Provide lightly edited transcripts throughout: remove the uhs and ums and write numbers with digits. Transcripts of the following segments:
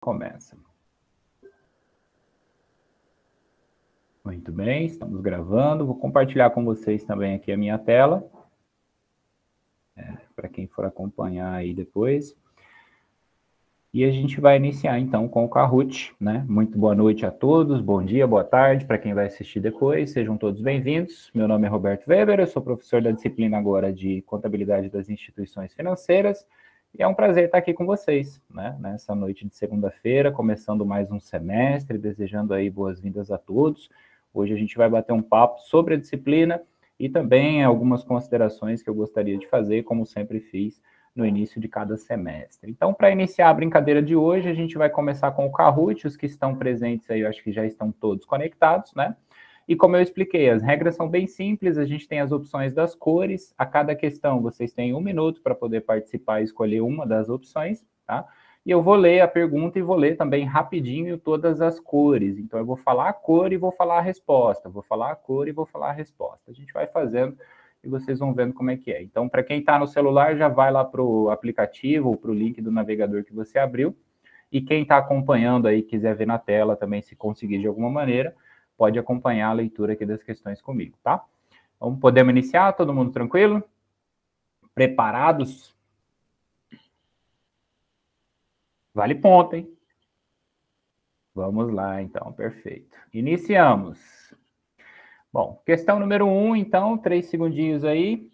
começa. Muito bem, estamos gravando. Vou compartilhar com vocês também aqui a minha tela. Para quem for acompanhar aí depois. E a gente vai iniciar, então, com o Kahoot, né? Muito boa noite a todos, bom dia, boa tarde, para quem vai assistir depois, sejam todos bem-vindos. Meu nome é Roberto Weber, eu sou professor da disciplina agora de Contabilidade das Instituições Financeiras, e é um prazer estar aqui com vocês, né? Nessa noite de segunda-feira, começando mais um semestre, desejando aí boas-vindas a todos. Hoje a gente vai bater um papo sobre a disciplina e também algumas considerações que eu gostaria de fazer, como sempre fiz, no início de cada semestre. Então, para iniciar a brincadeira de hoje, a gente vai começar com o Kahoot. Os que estão presentes aí, eu acho que já estão todos conectados, né? E como eu expliquei, as regras são bem simples, a gente tem as opções das cores, a cada questão vocês têm 1 minuto para poder participar e escolher uma das opções, tá? E eu vou ler a pergunta e vou ler também rapidinho todas as cores. Então, eu vou falar a cor e vou falar a resposta, vou falar a cor e vou falar a resposta. A gente vai fazendo e vocês vão vendo como é que é. Então, para quem está no celular, já vai lá para o aplicativo ou para o link do navegador que você abriu. E quem está acompanhando aí, quiser ver na tela também, se conseguir de alguma maneira, pode acompanhar a leitura aqui das questões comigo, tá? Então, podemos iniciar? Todo mundo tranquilo? Preparados? Vale ponto, hein? Vamos lá, então, perfeito. Iniciamos. Bom, questão número 1, então, 3 segundinhos aí.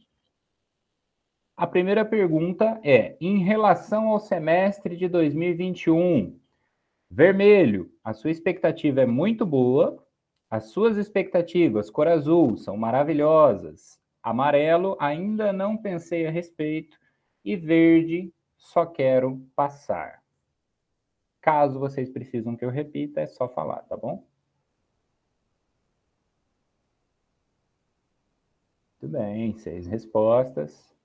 A primeira pergunta é, em relação ao semestre de 2021, vermelho, a sua expectativa é muito boa, as suas expectativas, cor azul, são maravilhosas, amarelo, ainda não pensei a respeito, e verde, só quero passar. Caso vocês precisam que eu repita, é só falar, tá bom? Muito bem, 6 respostas.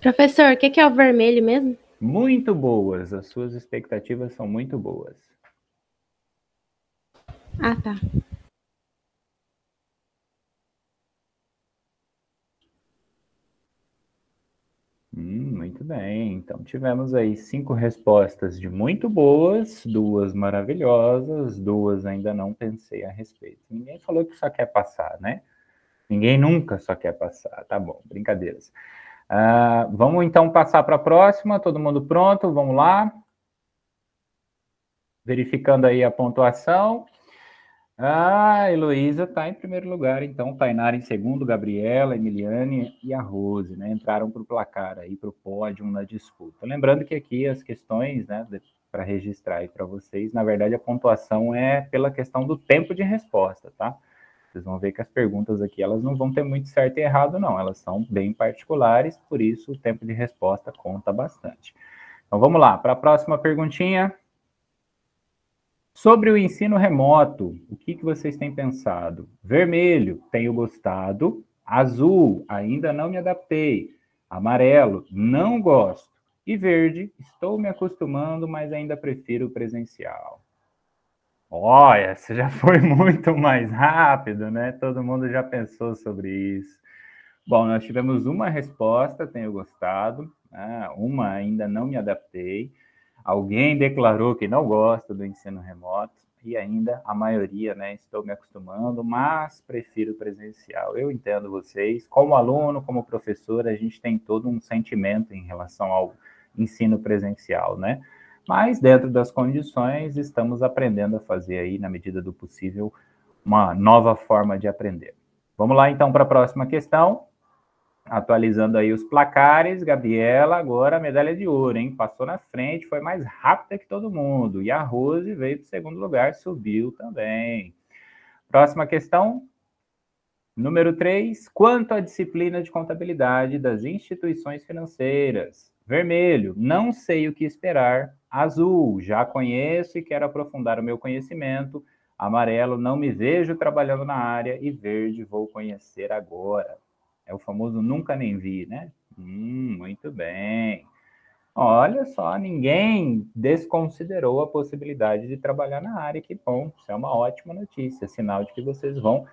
Professor, o que é o vermelho mesmo? Muito boas, as suas expectativas são muito boas. Ah, tá. Muito bem, então tivemos aí 5 respostas de muito boas, 2 maravilhosas, 2 ainda não pensei a respeito. Ninguém falou que só quer passar, né? Ninguém nunca só quer passar, tá bom, brincadeiras. Vamos então passar para a próxima, todo mundo pronto? Vamos lá. Verificando aí a pontuação. Heloísa está em primeiro lugar, então, Tainara em segundo, Gabriela, Emiliane e a Rose, né, entraram para o placar aí, para o pódio na disputa. Lembrando que aqui as questões, né, para registrar aí para vocês, na verdade a pontuação é pela questão do tempo de resposta, tá? Vocês vão ver que as perguntas aqui, elas não vão ter muito certo e errado, não, elas são bem particulares, por isso o tempo de resposta conta bastante. Então, vamos lá, para a próxima perguntinha. Sobre o ensino remoto, o que vocês têm pensado? Vermelho, tenho gostado. Azul, ainda não me adaptei. Amarelo, não gosto. E verde, estou me acostumando, mas ainda prefiro o presencial. Olha, você já foi muito mais rápido, né? Todo mundo já pensou sobre isso. Bom, nós tivemos uma resposta, tenho gostado. Uma, ainda não me adaptei. Alguém declarou que não gosta do ensino remoto e ainda a maioria, né, estou me acostumando, mas prefiro presencial. Eu entendo vocês. Como aluno, como professor, a gente tem todo um sentimento em relação ao ensino presencial, né? Mas dentro das condições, estamos aprendendo a fazer aí, na medida do possível, uma nova forma de aprender. Vamos lá, então, para a próxima questão. Atualizando aí os placares, Gabriela, agora a medalha de ouro, hein? Passou na frente, foi mais rápida que todo mundo. E a Rose veio para o segundo lugar, subiu também. Próxima questão, número 3. Quanto à disciplina de contabilidade das instituições financeiras? Vermelho, não sei o que esperar. Azul, já conheço e quero aprofundar o meu conhecimento. Amarelo, não me vejo trabalhando na área. E verde, vou conhecer agora. É o famoso nunca nem vi, né? Muito bem. Olha só, ninguém desconsiderou a possibilidade de trabalhar na área, que bom, isso é uma ótima notícia, sinal de que vocês vão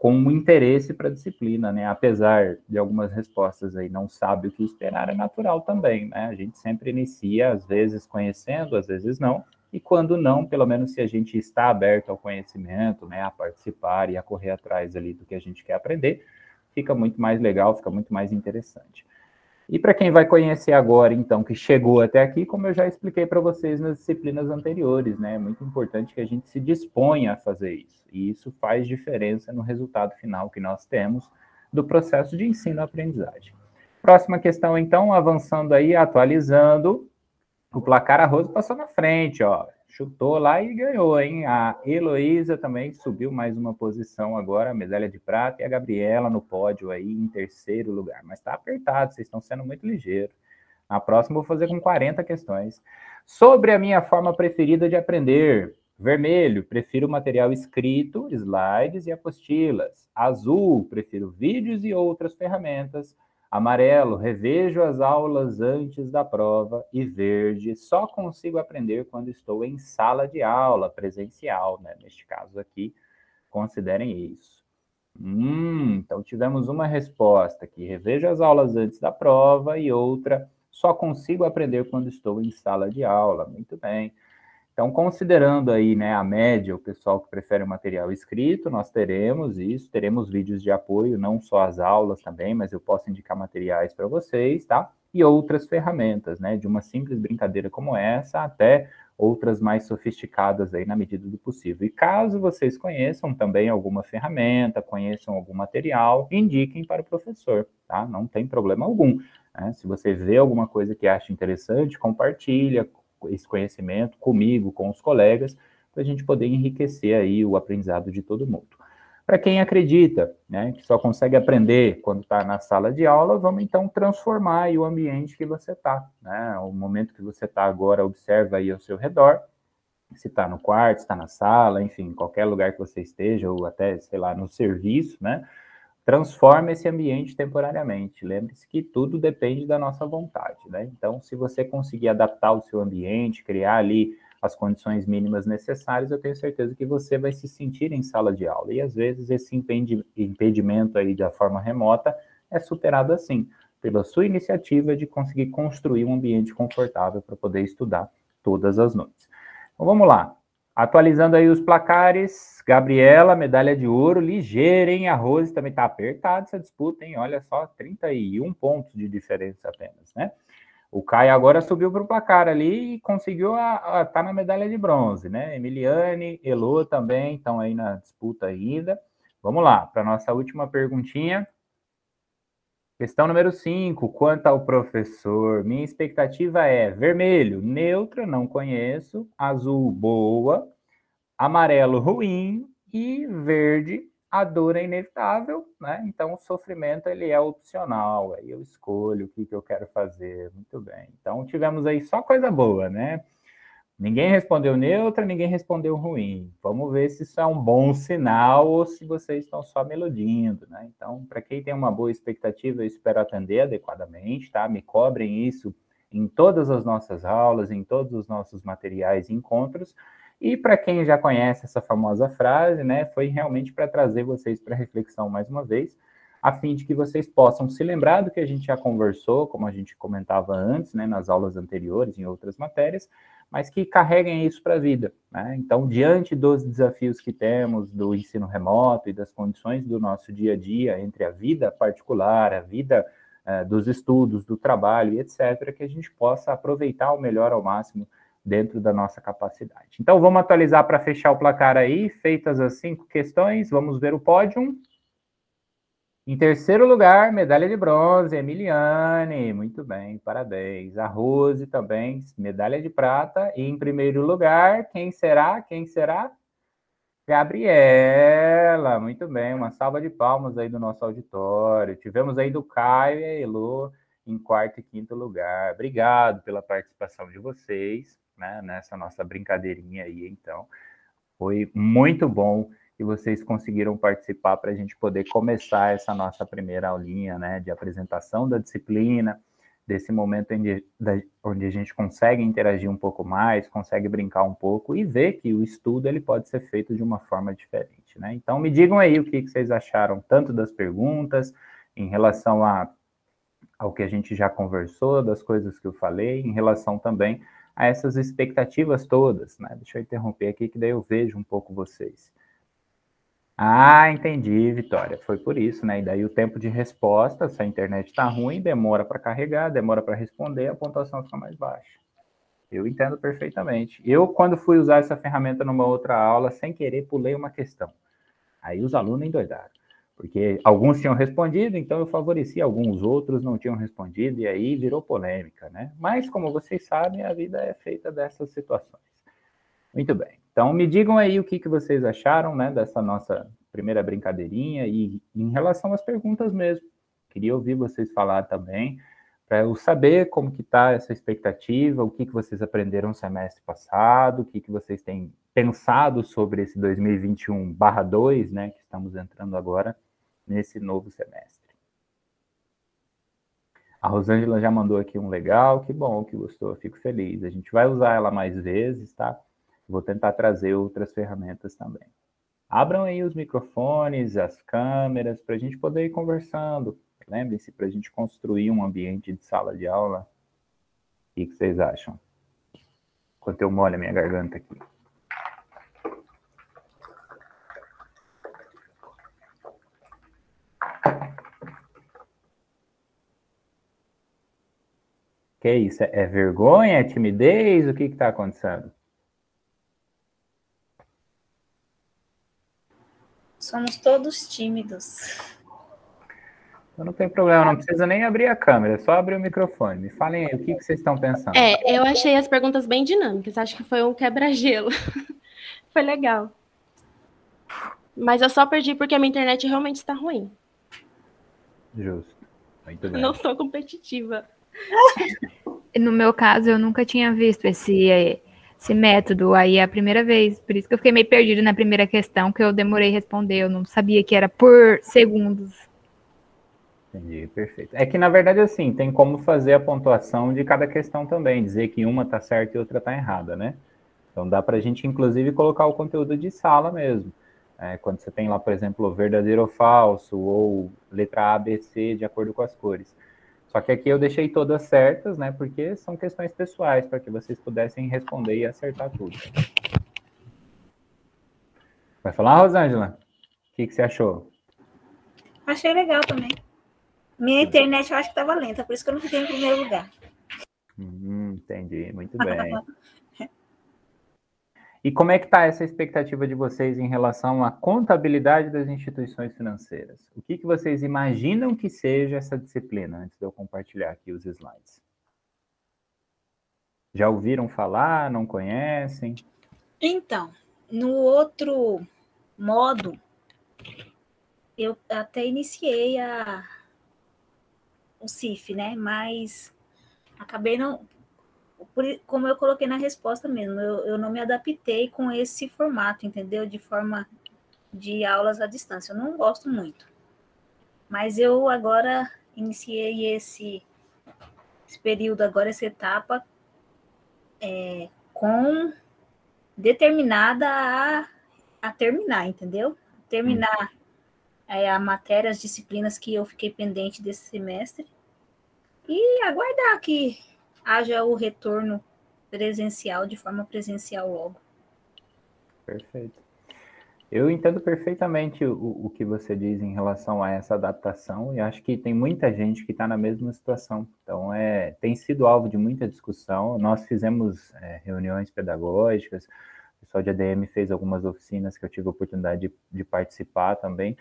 com um interesse para a disciplina, né? Apesar de algumas respostas aí não sabe o que esperar, é natural também, né? A gente sempre inicia, às vezes conhecendo, às vezes não, e quando não, pelo menos se a gente está aberto ao conhecimento, né, a participar e a correr atrás ali do que a gente quer aprender, fica muito mais legal, fica muito mais interessante. E para quem vai conhecer agora, então, que chegou até aqui, como eu já expliquei para vocês nas disciplinas anteriores, né? É muito importante que a gente se disponha a fazer isso. E isso faz diferença no resultado final que nós temos do processo de ensino-aprendizagem. Próxima questão, então, avançando aí, atualizando. O placar a Rose passou na frente, ó. Chutou lá e ganhou, hein? A Heloísa também subiu mais uma posição agora, medalha de prata, e a Gabriela no pódio aí em terceiro lugar. Mas tá apertado, vocês estão sendo muito ligeiros. Na próxima eu vou fazer com 40 questões. Sobre a minha forma preferida de aprender. Vermelho, prefiro material escrito, slides e apostilas. Azul, prefiro vídeos e outras ferramentas. Amarelo, revejo as aulas antes da prova. E verde, só consigo aprender quando estou em sala de aula presencial, né? Neste caso aqui, considerem isso. Então tivemos uma resposta aqui, revejo as aulas antes da prova, e outra, só consigo aprender quando estou em sala de aula. Muito bem. Então, considerando aí, né, a média, o pessoal que prefere o material escrito, nós teremos isso, teremos vídeos de apoio, não só as aulas também, mas eu posso indicar materiais para vocês, tá? E outras ferramentas, né, de uma simples brincadeira como essa até outras mais sofisticadas aí na medida do possível. E caso vocês conheçam também alguma ferramenta, conheçam algum material, indiquem para o professor, tá? Não tem problema algum, né? Se você vê alguma coisa que acha interessante, compartilha esse conhecimento comigo, com os colegas, para a gente poder enriquecer aí o aprendizado de todo mundo. Para quem acredita, né, que só consegue aprender quando está na sala de aula, vamos então transformar aí o ambiente que você está, né? O momento que você está agora, observa aí ao seu redor, se está no quarto, se está na sala, enfim, qualquer lugar que você esteja, ou até, sei lá, no serviço, né? Transforma esse ambiente temporariamente. Lembre-se que tudo depende da nossa vontade, né? Então, se você conseguir adaptar o seu ambiente, criar ali as condições mínimas necessárias, eu tenho certeza que você vai se sentir em sala de aula. E, às vezes, esse impedimento aí da forma remota é superado assim, pela sua iniciativa de conseguir construir um ambiente confortável para poder estudar todas as noites. Então, vamos lá. Atualizando aí os placares, Gabriela, medalha de ouro, ligeira, hein? A Rose também tá apertada essa disputa, hein? Olha só, 31 pontos de diferença apenas, né? O Caio agora subiu para o placar ali e conseguiu tá na medalha de bronze, né? Emiliane, Elô também estão aí na disputa ainda. Vamos lá, para a nossa última perguntinha. Questão número 5, quanto ao professor, minha expectativa é vermelho, neutra, não conheço, azul, boa, amarelo, ruim, e verde, a dor é inevitável, né? Então, o sofrimento, ele é opcional, aí eu escolho o que eu quero fazer, muito bem. Então, tivemos aí só coisa boa, né? Ninguém respondeu neutra, ninguém respondeu ruim. Vamos ver se isso é um bom sinal ou se vocês estão só me iludindo, né? Então, para quem tem uma boa expectativa, eu espero atender adequadamente, tá? Me cobrem isso em todas as nossas aulas, em todos os nossos materiais e encontros. E para quem já conhece essa famosa frase, né, foi realmente para trazer vocês para reflexão mais uma vez, a fim de que vocês possam se lembrar do que a gente já conversou, como a gente comentava antes, né, nas aulas anteriores, em outras matérias, mas que carreguem isso para a vida, né? Então, diante dos desafios que temos do ensino remoto e das condições do nosso dia a dia, entre a vida particular, a vida dos estudos, do trabalho e etc., que a gente possa aproveitar o melhor ao máximo dentro da nossa capacidade. Então, vamos atualizar para fechar o placar aí, feitas as 5 questões, vamos ver o pódio. Em terceiro lugar, medalha de bronze, Emiliane, muito bem, parabéns. A Rose também, medalha de prata. E em primeiro lugar, quem será? Quem será? Gabriela, muito bem, uma salva de palmas aí do nosso auditório. Tivemos aí do Caio e a Elô em quarto e quinto lugar. Obrigado pela participação de vocês, né, nessa nossa brincadeirinha aí, então. Foi muito bom que vocês conseguiram participar para a gente poder começar essa nossa primeira aulinha, né, de apresentação da disciplina, desse momento onde a gente consegue interagir um pouco mais, consegue brincar um pouco e ver que o estudo ele pode ser feito de uma forma diferente, né? Então, me digam aí o que vocês acharam, tanto das perguntas, em relação ao que a gente já conversou, das coisas que eu falei, em relação também a essas expectativas todas, né? Deixa eu interromper aqui, que daí eu vejo um pouco vocês. Ah, entendi, Vitória. Foi por isso, né? E daí o tempo de resposta, se a internet está ruim, demora para carregar, demora para responder, a pontuação fica mais baixa. Eu entendo perfeitamente. Eu, quando fui usar essa ferramenta numa outra aula, sem querer, pulei uma questão. Aí os alunos endoidaram, porque alguns tinham respondido, então eu favoreci, alguns outros não tinham respondido, e aí virou polêmica, né? Mas, como vocês sabem, a vida é feita dessas situações. Muito bem. Então, me digam aí o que vocês acharam, né, dessa nossa primeira brincadeirinha e em relação às perguntas mesmo. Queria ouvir vocês falar também, para eu saber como que está essa expectativa, o que vocês aprenderam no semestre passado, o que vocês têm pensado sobre esse 2021/2, né, que estamos entrando agora nesse novo semestre. A Rosângela já mandou aqui um legal, que bom que gostou, fico feliz. A gente vai usar ela mais vezes, tá? Vou tentar trazer outras ferramentas também. Abram aí os microfones, as câmeras, para a gente poder ir conversando. Lembrem-se, para a gente construir um ambiente de sala de aula. O que vocês acham? Enquanto eu molho a minha garganta aqui. Que isso? É vergonha? É timidez? O que está acontecendo? Somos todos tímidos. Então não tem problema, não precisa nem abrir a câmera, é só abrir o microfone. Me falem aí, o que vocês estão pensando? Eu achei as perguntas bem dinâmicas, acho que foi um quebra-gelo. Foi legal. Mas eu só perdi porque a minha internet realmente está ruim. Justo. Muito bem. Não sou competitiva. No meu caso, eu nunca tinha visto esse método, aí é a primeira vez. Por isso que eu fiquei meio perdida na primeira questão, que eu demorei a responder. Eu não sabia que era por segundos. Entendi, perfeito. É que, na verdade, assim, tem como fazer a pontuação de cada questão também, dizer que uma está certa e outra está errada, né? Então, dá para a gente, inclusive, colocar o conteúdo de sala mesmo. Quando você tem lá, por exemplo, verdadeiro ou falso, ou letra A, B, C, de acordo com as cores. Só que aqui eu deixei todas certas, né? Porque são questões pessoais, para que vocês pudessem responder e acertar tudo. Vai falar, Rosângela? O que você achou? Achei legal também. Minha internet eu acho que estava lenta, por isso que eu não fiquei em primeiro lugar. Entendi, muito bem. E como é que está essa expectativa de vocês em relação à contabilidade das instituições financeiras? O que vocês imaginam que seja essa disciplina, antes de eu compartilhar aqui os slides? Já ouviram falar? Não conhecem? Então, no outro modo, eu até iniciei o CIF, né? Mas acabei não... Como eu coloquei na resposta mesmo, eu não me adaptei com esse formato, entendeu? De forma de aulas à distância. Eu não gosto muito. Mas eu agora iniciei esse período, agora essa etapa, com determinada a terminar, entendeu? Terminar a matéria, as disciplinas que eu fiquei pendente desse semestre e aguardar que haja o retorno presencial, de forma presencial logo. Perfeito. Eu entendo perfeitamente o que você diz em relação a essa adaptação e acho que tem muita gente que está na mesma situação. Então, tem sido alvo de muita discussão. Nós fizemos reuniões pedagógicas, o pessoal de ADM fez algumas oficinas que eu tive a oportunidade de participar também,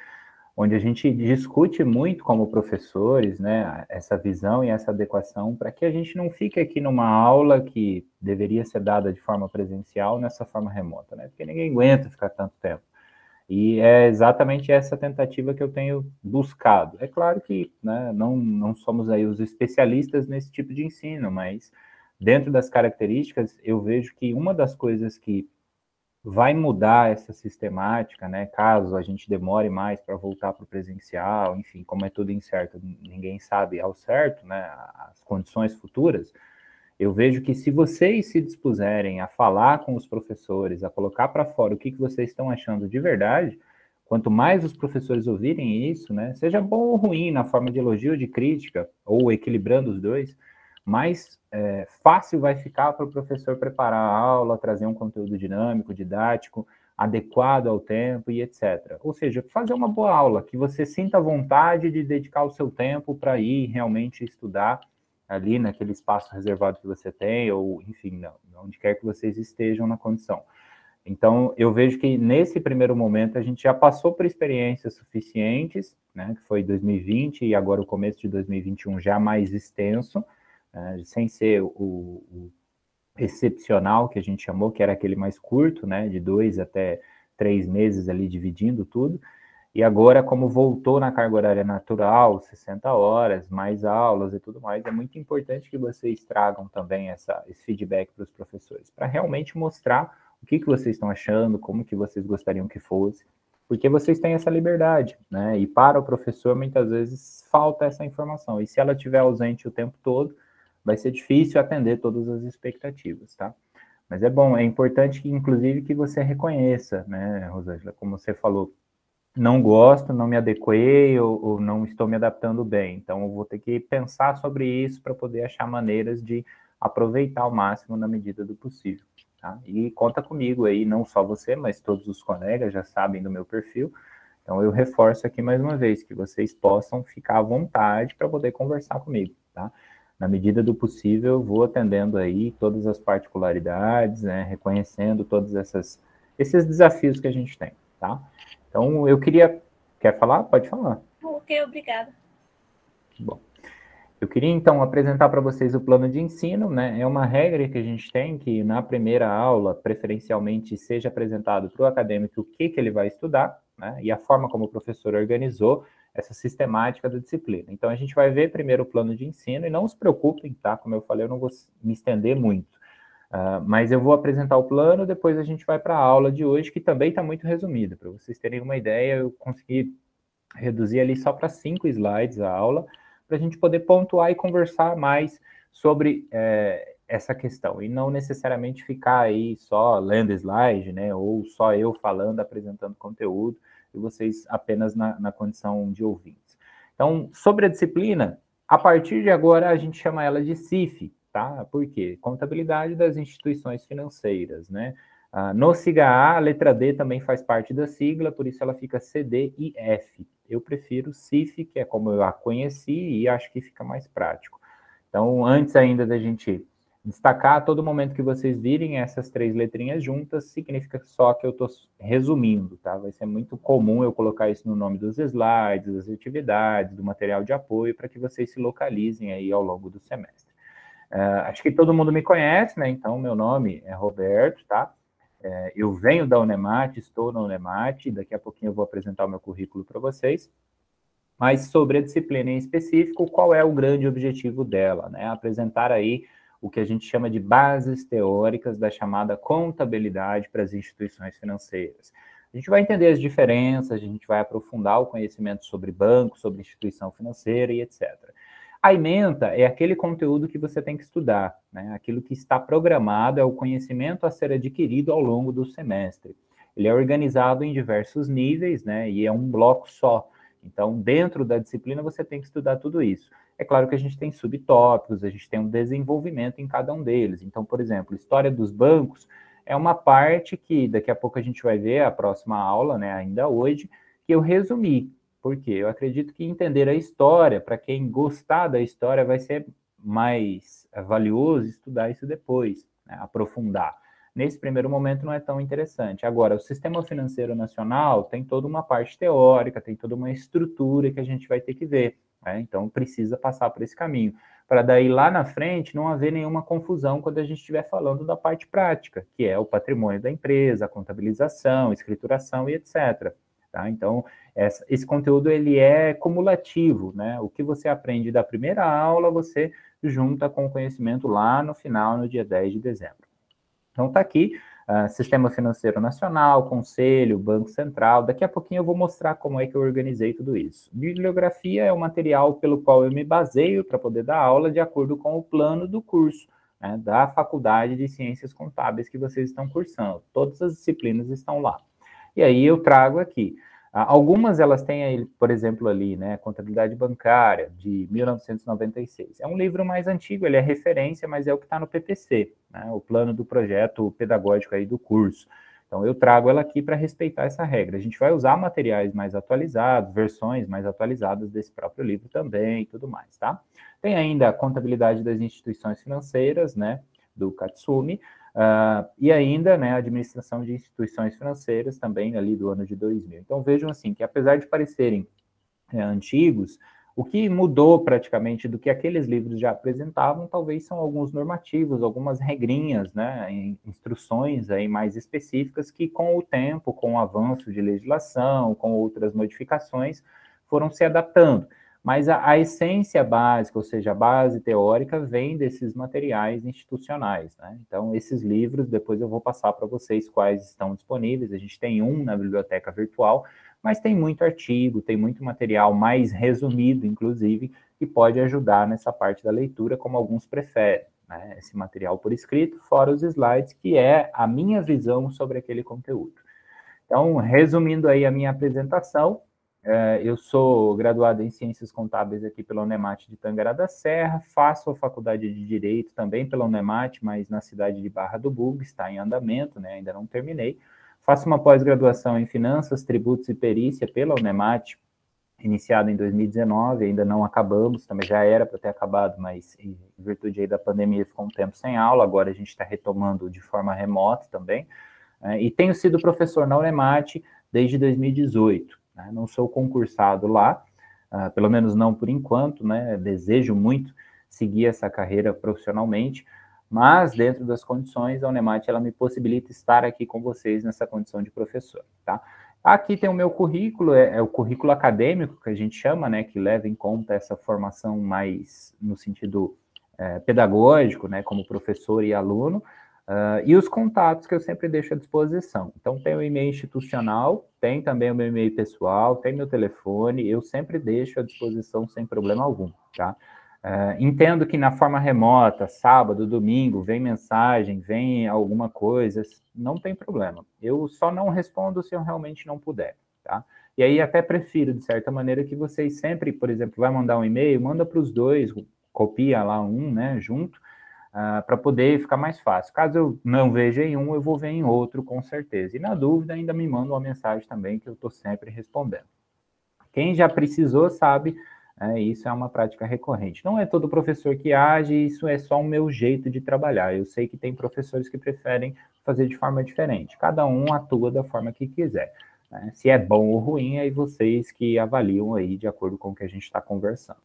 onde a gente discute muito como professores, né, essa visão e essa adequação para que a gente não fique aqui numa aula que deveria ser dada de forma presencial nessa forma remota, né, porque ninguém aguenta ficar tanto tempo. E é exatamente essa tentativa que eu tenho buscado. É claro que, né, não somos aí os especialistas nesse tipo de ensino, mas dentro das características eu vejo que uma das coisas que vai mudar essa sistemática, né? Caso a gente demore mais para voltar para o presencial, enfim, como é tudo incerto, ninguém sabe ao certo, né? As condições futuras. Eu vejo que se vocês se dispuserem a falar com os professores, a colocar para fora o que vocês estão achando de verdade, quanto mais os professores ouvirem isso, né, seja bom ou ruim, na forma de elogio ou de crítica, ou equilibrando os dois, mais fácil vai ficar para o professor preparar a aula, trazer um conteúdo dinâmico, didático, adequado ao tempo e etc. Ou seja, fazer uma boa aula, que você sinta vontade de dedicar o seu tempo para ir realmente estudar ali naquele espaço reservado que você tem, ou enfim, onde quer que vocês estejam na condição. Então, eu vejo que nesse primeiro momento a gente já passou por experiências suficientes, né, que foi 2020 e agora o começo de 2021 já mais extenso, sem ser o excepcional que a gente chamou, que era aquele mais curto, né, de 2 até 3 meses ali dividindo tudo. E agora, como voltou na carga horária natural, 60 horas, mais aulas e tudo mais, é muito importante que vocês tragam também esse feedback para os professores, para realmente mostrar o que vocês estão achando, como que vocês gostariam que fosse, porque vocês têm essa liberdade, né? E para o professor, muitas vezes, falta essa informação. E se ela estiver ausente o tempo todo, vai ser difícil atender todas as expectativas, tá? Mas é bom, é importante, que, inclusive, que você reconheça, né, Rosângela, como você falou, não gosto, não me adequei ou não estou me adaptando bem. Então, eu vou ter que pensar sobre isso para poder achar maneiras de aproveitar ao máximo na medida do possível. Tá? E conta comigo aí, não só você, mas todos os colegas já sabem do meu perfil. Então, eu reforço aqui mais uma vez, que vocês possam ficar à vontade para poder conversar comigo. Tá? Na medida do possível, eu vou atendendo aí todas as particularidades, né, reconhecendo todos esses desafios que a gente tem. Tá? Então, eu queria... Quer falar? Pode falar. Ok, obrigada. Bom, eu queria, então, apresentar para vocês o plano de ensino, né? É uma regra que a gente tem, que na primeira aula, preferencialmente, seja apresentado para o acadêmico o que ele vai estudar, né? E a forma como o professor organizou essa sistemática da disciplina. Então, a gente vai ver primeiro o plano de ensino, e não se preocupem, tá? Como eu falei, eu não vou me estender muito. Mas eu vou apresentar o plano, depois a gente vai para a aula de hoje, que também está muito resumida. Para vocês terem uma ideia, eu consegui reduzir ali só para 5 slides a aula, para a gente poder pontuar e conversar mais sobre essa questão, e não necessariamente ficar aí só lendo slide, né, ou só eu falando, apresentando conteúdo, e vocês apenas na condição de ouvintes. Então, sobre a disciplina, a partir de agora a gente chama ela de CIF, tá? Por quê? Contabilidade das instituições financeiras, né? No SIGA-A, a letra D também faz parte da sigla, por isso ela fica CDIF. Eu prefiro CIF, que é como eu a conheci, e acho que fica mais prático. Então, antes ainda da gente destacar, a todo momento que vocês virem essas 3 letrinhas juntas, significa só que eu estou resumindo, tá? Vai ser muito comum eu colocar isso no nome dos slides, das atividades, do material de apoio, para que vocês se localizem aí ao longo do semestre. Acho que todo mundo me conhece, né? Então, meu nome é Roberto, tá? Eu venho da Unemat, estou na Unemat, daqui a pouquinho eu vou apresentar o meu currículo para vocês. Mas sobre a disciplina em específico, qual é o grande objetivo dela, né? Apresentar aí o que a gente chama de bases teóricas da chamada contabilidade para as instituições financeiras. A gente vai entender as diferenças, a gente vai aprofundar o conhecimento sobre banco, sobre instituição financeira e etc. A ementa é aquele conteúdo que você tem que estudar, né? Aquilo que está programado é o conhecimento a ser adquirido ao longo do semestre. Ele é organizado em diversos níveis, né? E é um bloco só. Então, dentro da disciplina, você tem que estudar tudo isso. É claro que a gente tem subtópicos, a gente tem um desenvolvimento em cada um deles. Então, por exemplo, história dos bancos é uma parte que daqui a pouco a gente vai ver a próxima aula, né? Ainda hoje, que eu resumi. Porque eu acredito que entender a história, para quem gostar da história, vai ser mais valioso estudar isso depois, né? Aprofundar. Nesse primeiro momento não é tão interessante. Agora, o Sistema Financeiro Nacional tem toda uma parte teórica, tem toda uma estrutura que a gente vai ter que ver, né? Então, precisa passar por esse caminho, para daí lá na frente não haver nenhuma confusão quando a gente estiver falando da parte prática, que é o patrimônio da empresa, a contabilização, escrituração e etc. Tá? Então, esse conteúdo ele é cumulativo, né? O que você aprende da primeira aula, você junta com o conhecimento lá no final, no dia 10 de dezembro. Então, está aqui Sistema Financeiro Nacional, Conselho, Banco Central. Daqui a pouquinho eu vou mostrar como é que eu organizei tudo isso. Bibliografia é o material pelo qual eu me baseio para poder dar aula de acordo com o plano do curso, né, da Faculdade de Ciências Contábeis que vocês estão cursando. Todas as disciplinas estão lá. E aí eu trago aqui. Algumas elas têm, por exemplo, ali, né, Contabilidade Bancária, de 1996. É um livro mais antigo, ele é referência, mas é o que está no PPC, né, o plano do projeto pedagógico aí do curso. Então, eu trago ela aqui para respeitar essa regra. A gente vai usar materiais mais atualizados, versões mais atualizadas desse próprio livro também e tudo mais, tá? Tem ainda a Contabilidade das Instituições Financeiras, né, do Katsumi, e ainda, né, a Administração de Instituições Financeiras, também ali do ano de 2000. Então, vejam assim, que apesar de parecerem antigos, o que mudou praticamente do que aqueles livros já apresentavam, talvez são alguns normativos, algumas regrinhas, né, instruções aí mais específicas que com o tempo, com o avanço de legislação, com outras modificações, foram se adaptando. Mas a essência básica, ou seja, a base teórica, vem desses materiais institucionais, né? Então, esses livros, depois eu vou passar para vocês quais estão disponíveis. A gente tem um na biblioteca virtual, mas tem muito artigo, tem muito material mais resumido, inclusive, que pode ajudar nessa parte da leitura, como alguns preferem, né? Esse material por escrito, fora os slides, que é a minha visão sobre aquele conteúdo. Então, resumindo aí a minha apresentação, eu sou graduado em Ciências Contábeis aqui pela Unemat de Tangará da Serra, faço a faculdade de Direito também pela Unemat, mas na cidade de Barra do Bugre, está em andamento, né, ainda não terminei. Faço uma pós-graduação em Finanças, Tributos e Perícia pela Unemat, iniciada em 2019, ainda não acabamos, também já era para ter acabado, mas em virtude aí da pandemia ficou um tempo sem aula, agora a gente está retomando de forma remota também, e tenho sido professor na Unemat desde 2018. Não sou concursado lá, pelo menos não por enquanto, né? Desejo muito seguir essa carreira profissionalmente, mas dentro das condições, a Unemat ela me possibilita estar aqui com vocês nessa condição de professor, tá? Aqui tem o meu currículo, é o currículo acadêmico que a gente chama, né? Que leva em conta essa formação mais no sentido pedagógico, né? Como professor e aluno. E os contatos que eu sempre deixo à disposição. Então, tem o e-mail institucional, tem também o meu e-mail pessoal, tem meu telefone, eu sempre deixo à disposição sem problema algum, tá? Entendo que na forma remota, sábado, domingo, vem mensagem, vem alguma coisa, não tem problema. Eu só não respondo se eu realmente não puder, tá? E aí até prefiro, de certa maneira, que vocês sempre, por exemplo, vai mandar um e-mail, manda para os dois, copia lá um, né, junto, para poder ficar mais fácil. Caso eu não veja em um, eu vou ver em outro, com certeza. E na dúvida, ainda me manda uma mensagem também, que eu estou sempre respondendo. Quem já precisou sabe, isso é uma prática recorrente. Não é todo professor que age, isso é só o meu jeito de trabalhar. Eu sei que tem professores que preferem fazer de forma diferente. Cada um atua da forma que quiser. Né? Se é bom ou ruim, aí vocês que avaliam aí de acordo com o que a gente está conversando.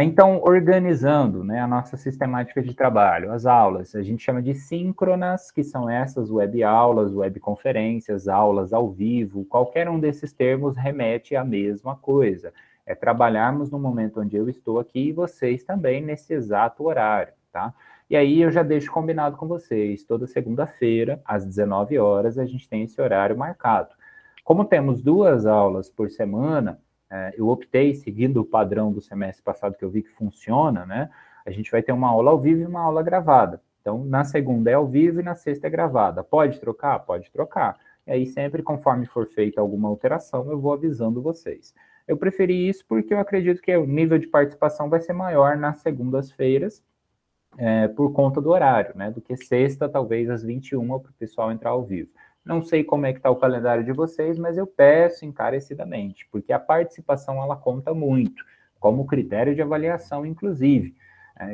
Então, organizando, né, a nossa sistemática de trabalho, as aulas, a gente chama de síncronas, que são essas web aulas, webconferências, aulas ao vivo, qualquer um desses termos remete à mesma coisa. É trabalharmos no momento onde eu estou aqui e vocês também nesse exato horário, tá? E aí eu já deixo combinado com vocês, toda segunda-feira, às 19 horas, a gente tem esse horário marcado. Como temos 2 aulas por semana, eu optei, seguindo o padrão do semestre passado que eu vi que funciona, né? A gente vai ter uma aula ao vivo e uma aula gravada. Então, na segunda é ao vivo e na sexta é gravada. Pode trocar? Pode trocar. E aí, sempre conforme for feita alguma alteração, eu vou avisando vocês. Eu preferi isso porque eu acredito que o nível de participação vai ser maior nas segundas-feiras, por conta do horário, né? Do que sexta, talvez às 21h, para o pessoal entrar ao vivo. Não sei como é que está o calendário de vocês, mas eu peço encarecidamente, porque a participação ela conta muito, como critério de avaliação, inclusive.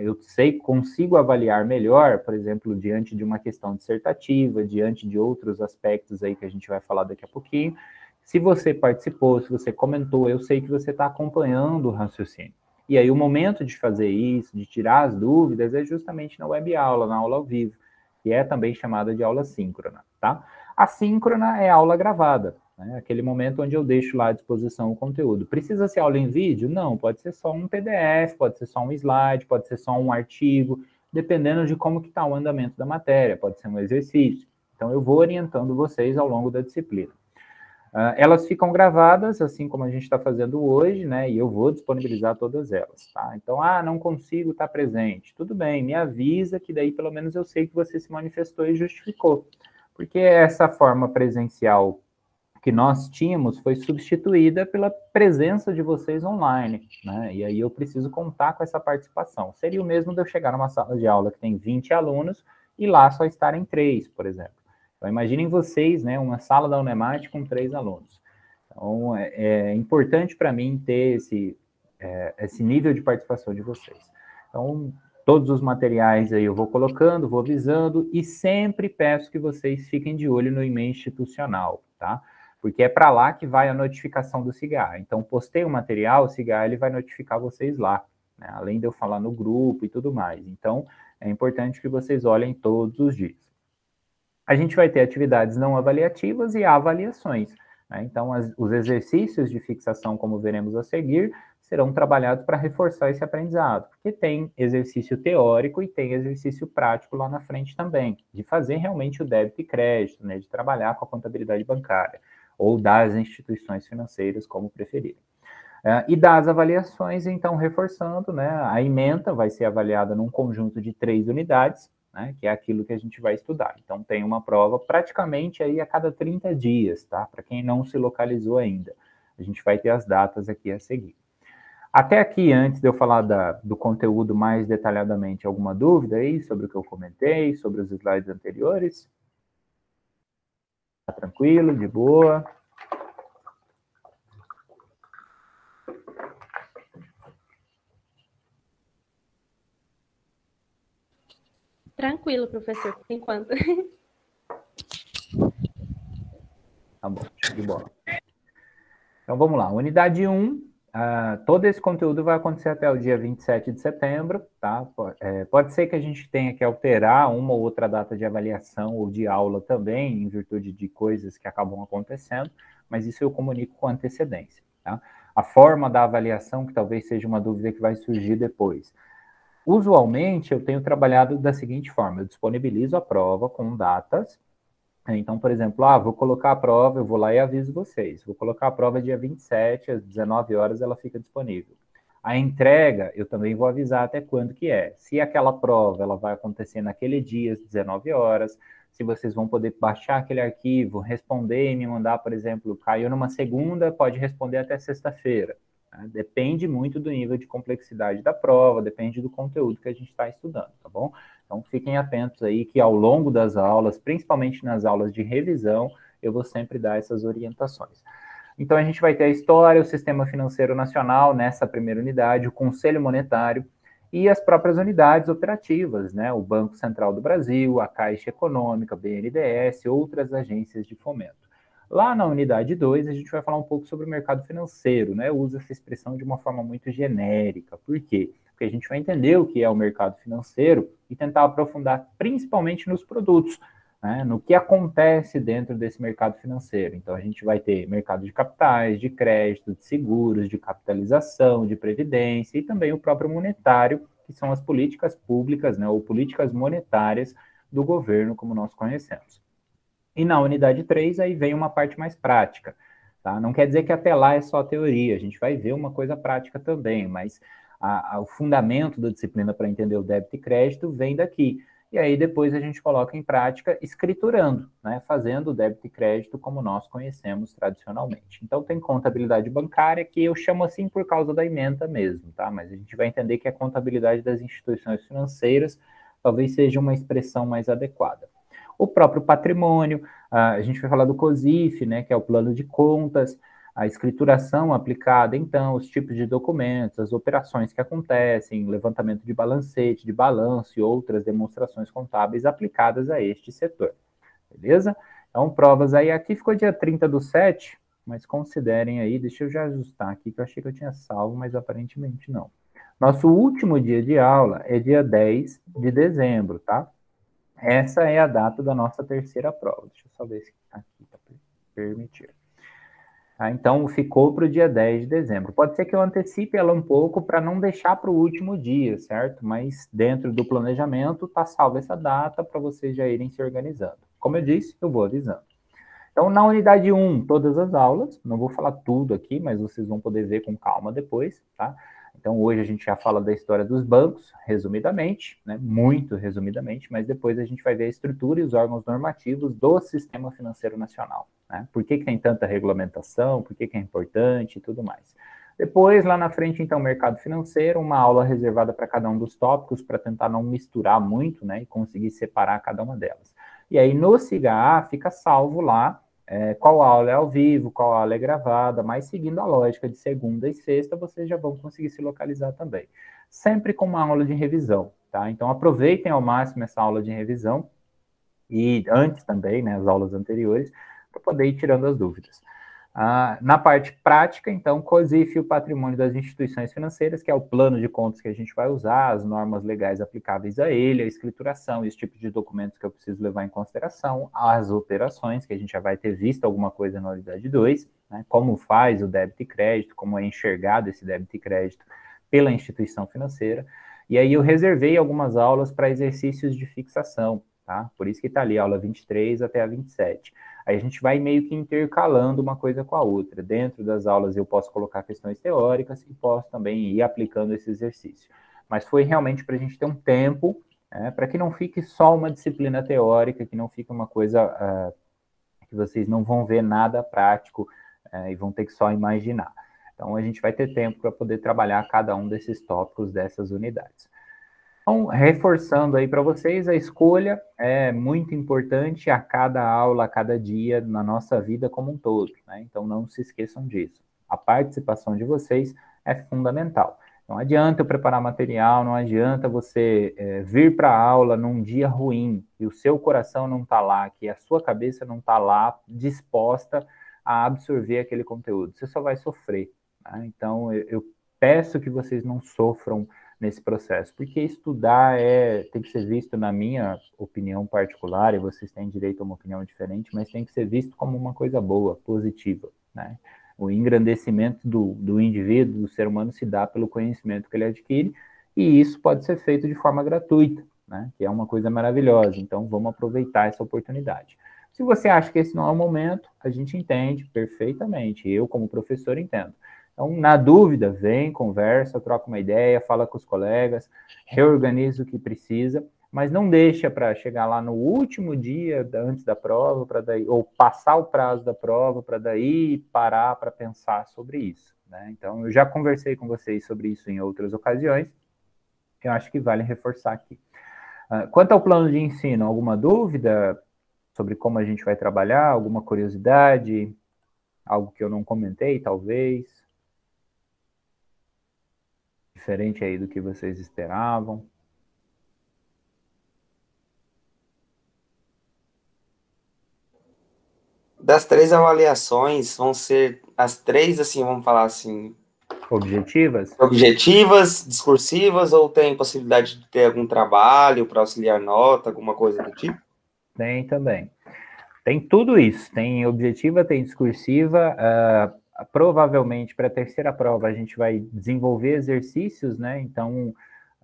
Eu sei, consigo avaliar melhor, por exemplo, diante de uma questão dissertativa, diante de outros aspectos aí que a gente vai falar daqui a pouquinho. Se você participou, se você comentou, eu sei que você está acompanhando o raciocínio. E aí o momento de fazer isso, de tirar as dúvidas, é justamente na web aula, na aula ao vivo, que é também chamada de aula síncrona, tá? A síncrona é aula gravada, né? Aquele momento onde eu deixo lá à disposição o conteúdo. Precisa ser aula em vídeo? Não, pode ser só um PDF, pode ser só um slide, pode ser só um artigo, dependendo de como que está o andamento da matéria, pode ser um exercício. Então, eu vou orientando vocês ao longo da disciplina. Elas ficam gravadas, assim como a gente está fazendo hoje, né? E eu vou disponibilizar todas elas, tá? Então, não consigo estar presente. Tudo bem, me avisa que daí pelo menos eu sei que você se manifestou e justificou. Porque essa forma presencial que nós tínhamos foi substituída pela presença de vocês online, né? E aí eu preciso contar com essa participação. Seria o mesmo de eu chegar numa sala de aula que tem 20 alunos e lá só estarem 3, por exemplo. Então, imaginem vocês, né, uma sala da Unemate com 3 alunos. Então, é importante para mim ter esse nível de participação de vocês. Então, todos os materiais aí eu vou colocando, vou avisando e sempre peço que vocês fiquem de olho no e-mail institucional, tá? Porque é para lá que vai a notificação do CIGAR. Então, postei o material, o CIGAR ele vai notificar vocês lá, né? Além de eu falar no grupo e tudo mais. Então, é importante que vocês olhem todos os dias. A gente vai ter atividades não avaliativas e avaliações, né? Então, os exercícios de fixação, como veremos a seguir, serão trabalhados para reforçar esse aprendizado, porque tem exercício teórico e tem exercício prático lá na frente também, de fazer realmente o débito e crédito, né? De trabalhar com a contabilidade bancária, ou das instituições financeiras, como preferirem. E das avaliações, então, reforçando, né? A ementa vai ser avaliada num conjunto de 3 unidades, né, que é aquilo que a gente vai estudar. Então, tem uma prova praticamente aí a cada 30 dias, tá? Para quem não se localizou ainda. A gente vai ter as datas aqui a seguir. Até aqui, antes de eu falar do conteúdo mais detalhadamente, alguma dúvida aí sobre o que eu comentei, sobre os slides anteriores? Tá tranquilo, de boa? Tranquilo, professor, por enquanto. Tá bom, de bola. Então, vamos lá. Unidade 1, todo esse conteúdo vai acontecer até o dia 27 de setembro, tá? Pode ser que a gente tenha que alterar uma ou outra data de avaliação ou de aula também, em virtude de coisas que acabam acontecendo, mas isso eu comunico com antecedência, tá? A forma da avaliação, que talvez seja uma dúvida que vai surgir depois. Usualmente, eu tenho trabalhado da seguinte forma, eu disponibilizo a prova com datas. Então, por exemplo, vou colocar a prova, eu vou lá e aviso vocês. Vou colocar a prova dia 27, às 19 horas, ela fica disponível. A entrega, eu também vou avisar até quando que é. Se aquela prova, ela vai acontecer naquele dia, às 19 horas, se vocês vão poder baixar aquele arquivo, responder e me mandar, por exemplo, caiu numa segunda, pode responder até sexta-feira. Depende muito do nível de complexidade da prova, depende do conteúdo que a gente está estudando, tá bom? Então, fiquem atentos aí que ao longo das aulas, principalmente nas aulas de revisão, eu vou sempre dar essas orientações. Então, a gente vai ter a história, o Sistema Financeiro Nacional nessa primeira unidade, o Conselho Monetário e as próprias unidades operativas, né? O Banco Central do Brasil, a Caixa Econômica, BNDES, outras agências de fomento. Lá na unidade 2, a gente vai falar um pouco sobre o mercado financeiro, né? Eu uso essa expressão de uma forma muito genérica. Por quê? Porque a gente vai entender o que é o mercado financeiro e tentar aprofundar principalmente nos produtos, né? No que acontece dentro desse mercado financeiro. Então, a gente vai ter mercado de capitais, de crédito, de seguros, de capitalização, de previdência e também o próprio monetário, que são as políticas públicas, né? Ou políticas monetárias do governo, como nós conhecemos. E na unidade 3, aí vem uma parte mais prática, tá? Não quer dizer que até lá é só teoria, a gente vai ver uma coisa prática também, mas o fundamento da disciplina para entender o débito e crédito vem daqui. E aí depois a gente coloca em prática escriturando, né? Fazendo o débito e crédito como nós conhecemos tradicionalmente. Então tem contabilidade bancária, que eu chamo assim por causa da ementa mesmo, tá? Mas a gente vai entender que a contabilidade das instituições financeiras talvez seja uma expressão mais adequada. O próprio patrimônio, a gente vai falar do COSIF, né, que é o plano de contas, a escrituração aplicada, então, os tipos de documentos, as operações que acontecem, levantamento de balancete, de balanço e outras demonstrações contábeis aplicadas a este setor, beleza? Então, provas aí, aqui ficou dia 30/7, mas considerem aí, deixa eu já ajustar aqui, que eu achei que eu tinha salvo, mas aparentemente não. Nosso último dia de aula é dia 10 de dezembro, tá? Essa é a data da nossa terceira prova. Deixa eu só ver se aqui está permitido. Então, ficou para o dia 10 de dezembro. Pode ser que eu antecipe ela um pouco para não deixar para o último dia, certo? Mas dentro do planejamento está salva essa data para vocês já irem se organizando. Como eu disse, eu vou avisando. Então, na unidade 1, todas as aulas, não vou falar tudo aqui, mas vocês vão poder ver com calma depois, tá? Então, hoje a gente já fala da história dos bancos, resumidamente, né? Muito resumidamente, mas depois a gente vai ver a estrutura e os órgãos normativos do Sistema Financeiro Nacional, né? Por que tem tanta regulamentação, por que é importante e tudo mais. Depois, lá na frente, então, mercado financeiro, uma aula reservada para cada um dos tópicos, para tentar não misturar muito, né? E conseguir separar cada uma delas. E aí, no SIGA fica salvo lá, qual aula é ao vivo, qual aula é gravada, mas seguindo a lógica de segunda e sexta, vocês já vão conseguir se localizar também. Sempre com uma aula de revisão, tá? Então, aproveitem ao máximo essa aula de revisão, e antes também, né, as aulas anteriores, para poder ir tirando as dúvidas. Na parte prática, então, COSIF, o patrimônio das instituições financeiras, que é o plano de contas que a gente vai usar, as normas legais aplicáveis a ele, a escrituração, esse tipo de documentos que eu preciso levar em consideração, as operações, que a gente já vai ter visto alguma coisa na unidade 2, né, como faz o débito e crédito, como é enxergado esse débito e crédito pela instituição financeira, e aí eu reservei algumas aulas para exercícios de fixação, tá? Por isso que está ali a aula 23 até a 27. Aí a gente vai meio que intercalando uma coisa com a outra. Dentro das aulas eu posso colocar questões teóricas e posso também ir aplicando esse exercício. Mas foi realmente para a gente ter um tempo, para que não fique só uma disciplina teórica, que não fique uma coisa que vocês não vão ver nada prático e vão ter que só imaginar. Então a gente vai ter tempo para poder trabalhar cada um desses tópicos dessas unidades. Então, reforçando aí para vocês, a escolha é muito importante a cada aula, a cada dia, na nossa vida como um todo, né? Então, não se esqueçam disso. A participação de vocês é fundamental. Não adianta eu preparar material, não adianta você vir para a aula num dia ruim e o seu coração não está lá, que a sua cabeça não está lá disposta a absorver aquele conteúdo. Você só vai sofrer, né? Então, eu peço que vocês não sofram nesse processo, porque estudar tem que ser visto, na minha opinião particular, e vocês têm direito a uma opinião diferente, mas tem que ser visto como uma coisa boa, positiva, né? O engrandecimento do indivíduo, do ser humano, se dá pelo conhecimento que ele adquire, e isso pode ser feito de forma gratuita, né? Que é uma coisa maravilhosa. Então, vamos aproveitar essa oportunidade. Se você acha que esse não é o momento, a gente entende perfeitamente. Eu, como professor, entendo. Então, na dúvida, vem, conversa, troca uma ideia, fala com os colegas, reorganiza o que precisa, mas não deixa para chegar lá no último dia antes da prova, ou passar o prazo da prova, para daí parar para pensar sobre isso, né? Então, eu já conversei com vocês sobre isso em outras ocasiões, eu acho que vale reforçar aqui. Quanto ao plano de ensino, alguma dúvida sobre como a gente vai trabalhar, alguma curiosidade, algo que eu não comentei, talvez? Diferente aí do que vocês esperavam. Das 3 avaliações, vão ser as 3, assim, vamos falar assim... Objetivas? Objetivas, discursivas, ou tem possibilidade de ter algum trabalho para auxiliar nota, alguma coisa do tipo? Tem também. Tem tudo isso. Tem objetiva, tem discursiva. Provavelmente, para a terceira prova, a gente vai desenvolver exercícios, né? Então,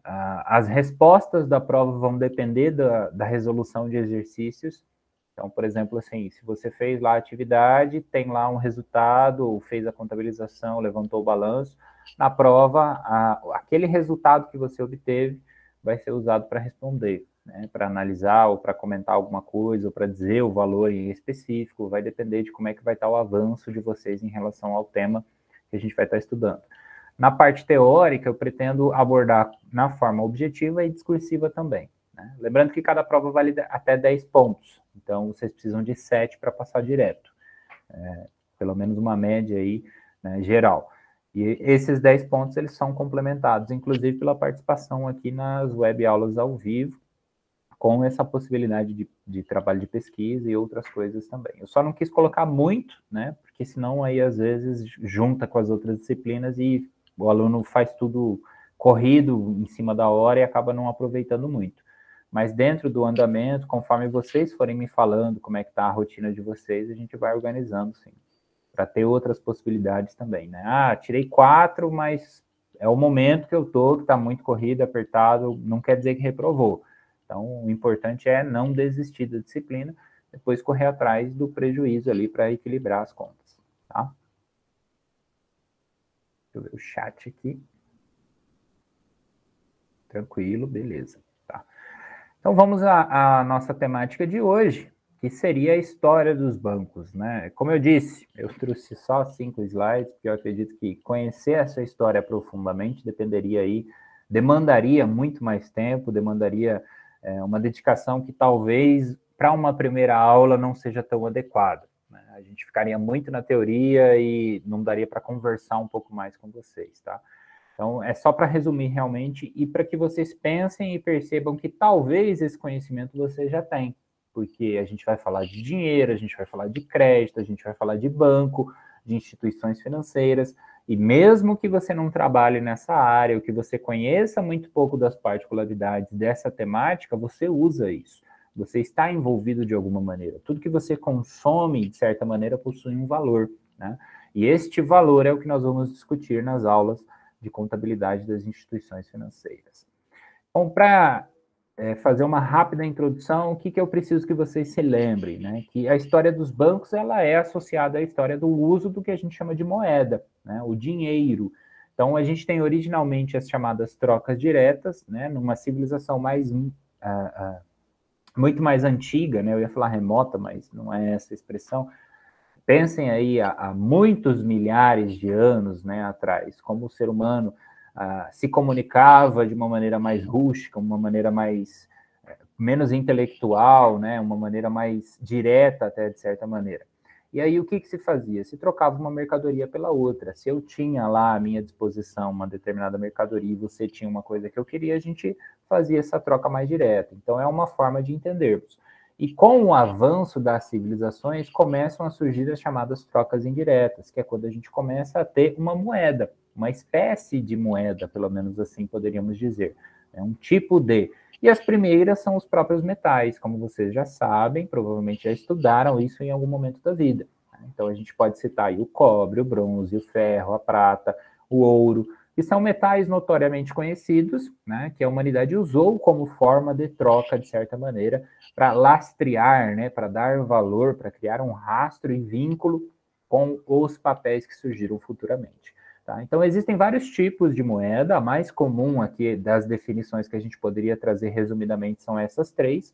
as respostas da prova vão depender da resolução de exercícios. Então, por exemplo, assim, se você fez lá a atividade, tem lá um resultado, fez a contabilização, levantou o balanço, na prova, aquele resultado que você obteve vai ser usado para responder, né? Para analisar ou para comentar alguma coisa, ou para dizer o valor em específico, vai depender de como é que vai estar o avanço de vocês em relação ao tema que a gente vai estar estudando. Na parte teórica, eu pretendo abordar na forma objetiva e discursiva também, né? Lembrando que cada prova vale até 10 pontos, então vocês precisam de 7 para passar direto, pelo menos uma média aí, né, geral. E esses 10 pontos, eles são complementados, inclusive pela participação aqui nas web aulas ao vivo, com essa possibilidade de trabalho de pesquisa e outras coisas também. Eu só não quis colocar muito, né, porque senão aí às vezes junta com as outras disciplinas e o aluno faz tudo corrido em cima da hora e acaba não aproveitando muito. Mas dentro do andamento, conforme vocês forem me falando como é que está a rotina de vocês, a gente vai organizando, sim, para ter outras possibilidades também, né? Tirei 4, mas é o momento que eu tô, que está muito corrido, apertado, não quer dizer que reprovou. Então, o importante é não desistir da disciplina, depois correr atrás do prejuízo ali para equilibrar as contas, tá? Deixa eu ver o chat aqui. Tranquilo, beleza. Tá. Então vamos à nossa temática de hoje, que seria a história dos bancos, né? Como eu disse, eu trouxe só 5 slides, porque eu acredito que conhecer essa história profundamente demandaria muito mais tempo, demandaria uma dedicação que talvez para uma primeira aula não seja tão adequada, né? A gente ficaria muito na teoria e não daria para conversar um pouco mais com vocês, tá? Então, é só para resumir realmente e para que vocês pensem e percebam que talvez esse conhecimento você já tem, porque a gente vai falar de dinheiro, a gente vai falar de crédito, a gente vai falar de banco, de instituições financeiras, e mesmo que você não trabalhe nessa área, ou que você conheça muito pouco das particularidades dessa temática, você usa isso. Você está envolvido de alguma maneira. Tudo que você consome, de certa maneira, possui um valor, né? E este valor é o que nós vamos discutir nas aulas de contabilidade das instituições financeiras. Bom, para fazer uma rápida introdução, o que eu preciso que vocês se lembrem, né? Que a história dos bancos, ela é associada à história do uso do que a gente chama de moeda, né? O dinheiro. Então, a gente tem originalmente as chamadas trocas diretas, né? Numa civilização muito mais antiga, né? Eu ia falar remota, mas não é essa a expressão. Pensem aí há muitos milhares de anos, né, atrás, como o ser humano se comunicava de uma maneira mais rústica, uma maneira menos intelectual, né, uma maneira mais direta até, de certa maneira. E aí o que se fazia? Se trocava uma mercadoria pela outra. Se eu tinha lá à minha disposição uma determinada mercadoria e você tinha uma coisa que eu queria, a gente fazia essa troca mais direta. Então é uma forma de entendermos. E com o avanço das civilizações, começam a surgir as chamadas trocas indiretas, que é quando a gente começa a ter uma moeda, uma espécie de moeda, pelo menos assim poderíamos dizer. É um tipo de... E as primeiras são os próprios metais, como vocês já sabem, provavelmente já estudaram isso em algum momento da vida. Então a gente pode citar aí o cobre, o bronze, o ferro, a prata, o ouro, que são metais notoriamente conhecidos, né, que a humanidade usou como forma de troca, de certa maneira, para lastrear, né, para dar valor, para criar um rastro e vínculo com os papéis que surgiram futuramente. Tá? Então, existem vários tipos de moeda, a mais comum aqui das definições que a gente poderia trazer resumidamente são essas 3.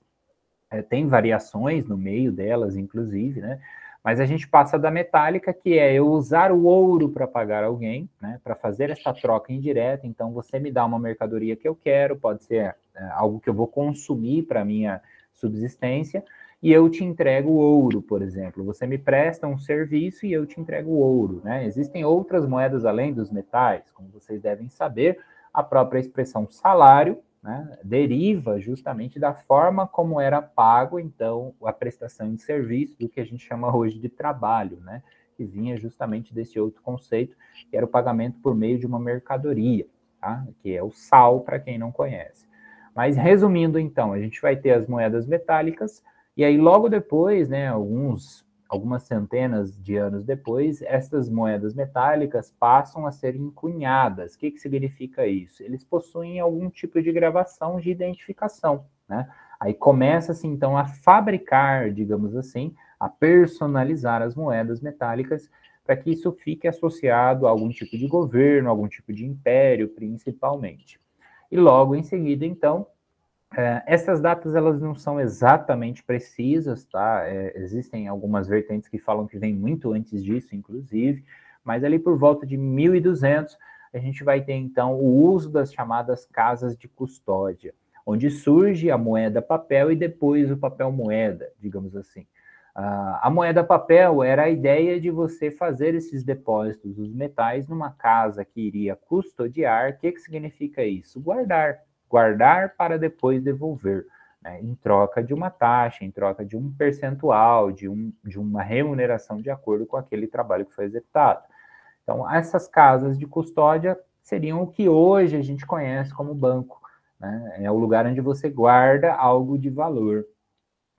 Tem variações no meio delas, inclusive, né? Mas a gente passa da metálica, que é eu usar o ouro para pagar alguém, né, para fazer essa troca indireta. Então, você me dá uma mercadoria que eu quero, pode ser algo que eu vou consumir para a minha subsistência, e eu te entrego ouro, por exemplo. Você me presta um serviço e eu te entrego ouro, né? Existem outras moedas além dos metais, como vocês devem saber, a própria expressão salário, né, deriva justamente da forma como era pago, então, a prestação de serviço, do que a gente chama hoje de trabalho, né, que vinha justamente desse outro conceito, que era o pagamento por meio de uma mercadoria, tá, que é o sal, para quem não conhece. Mas, resumindo, então, a gente vai ter as moedas metálicas, e aí logo depois, né, algumas centenas de anos depois, essas moedas metálicas passam a ser encunhadas. O que significa isso? Eles possuem algum tipo de gravação de identificação, né? Aí começa-se, então, a fabricar, digamos assim, a personalizar as moedas metálicas para que isso fique associado a algum tipo de governo, algum tipo de império, principalmente. E logo em seguida, então, essas datas, elas não são exatamente precisas, tá? Existem algumas vertentes que falam que vem muito antes disso, inclusive, mas ali por volta de 1200, a gente vai ter, então, o uso das chamadas casas de custódia, onde surge a moeda papel e depois o papel moeda, digamos assim. A moeda papel era a ideia de você fazer esses depósitos dos metais numa casa que iria custodiar. O que significa isso? Guardar para depois devolver, né, em troca de uma taxa, em troca de um percentual, de uma remuneração de acordo com aquele trabalho que foi executado. Então, essas casas de custódia seriam o que hoje a gente conhece como banco, né? É o lugar onde você guarda algo de valor.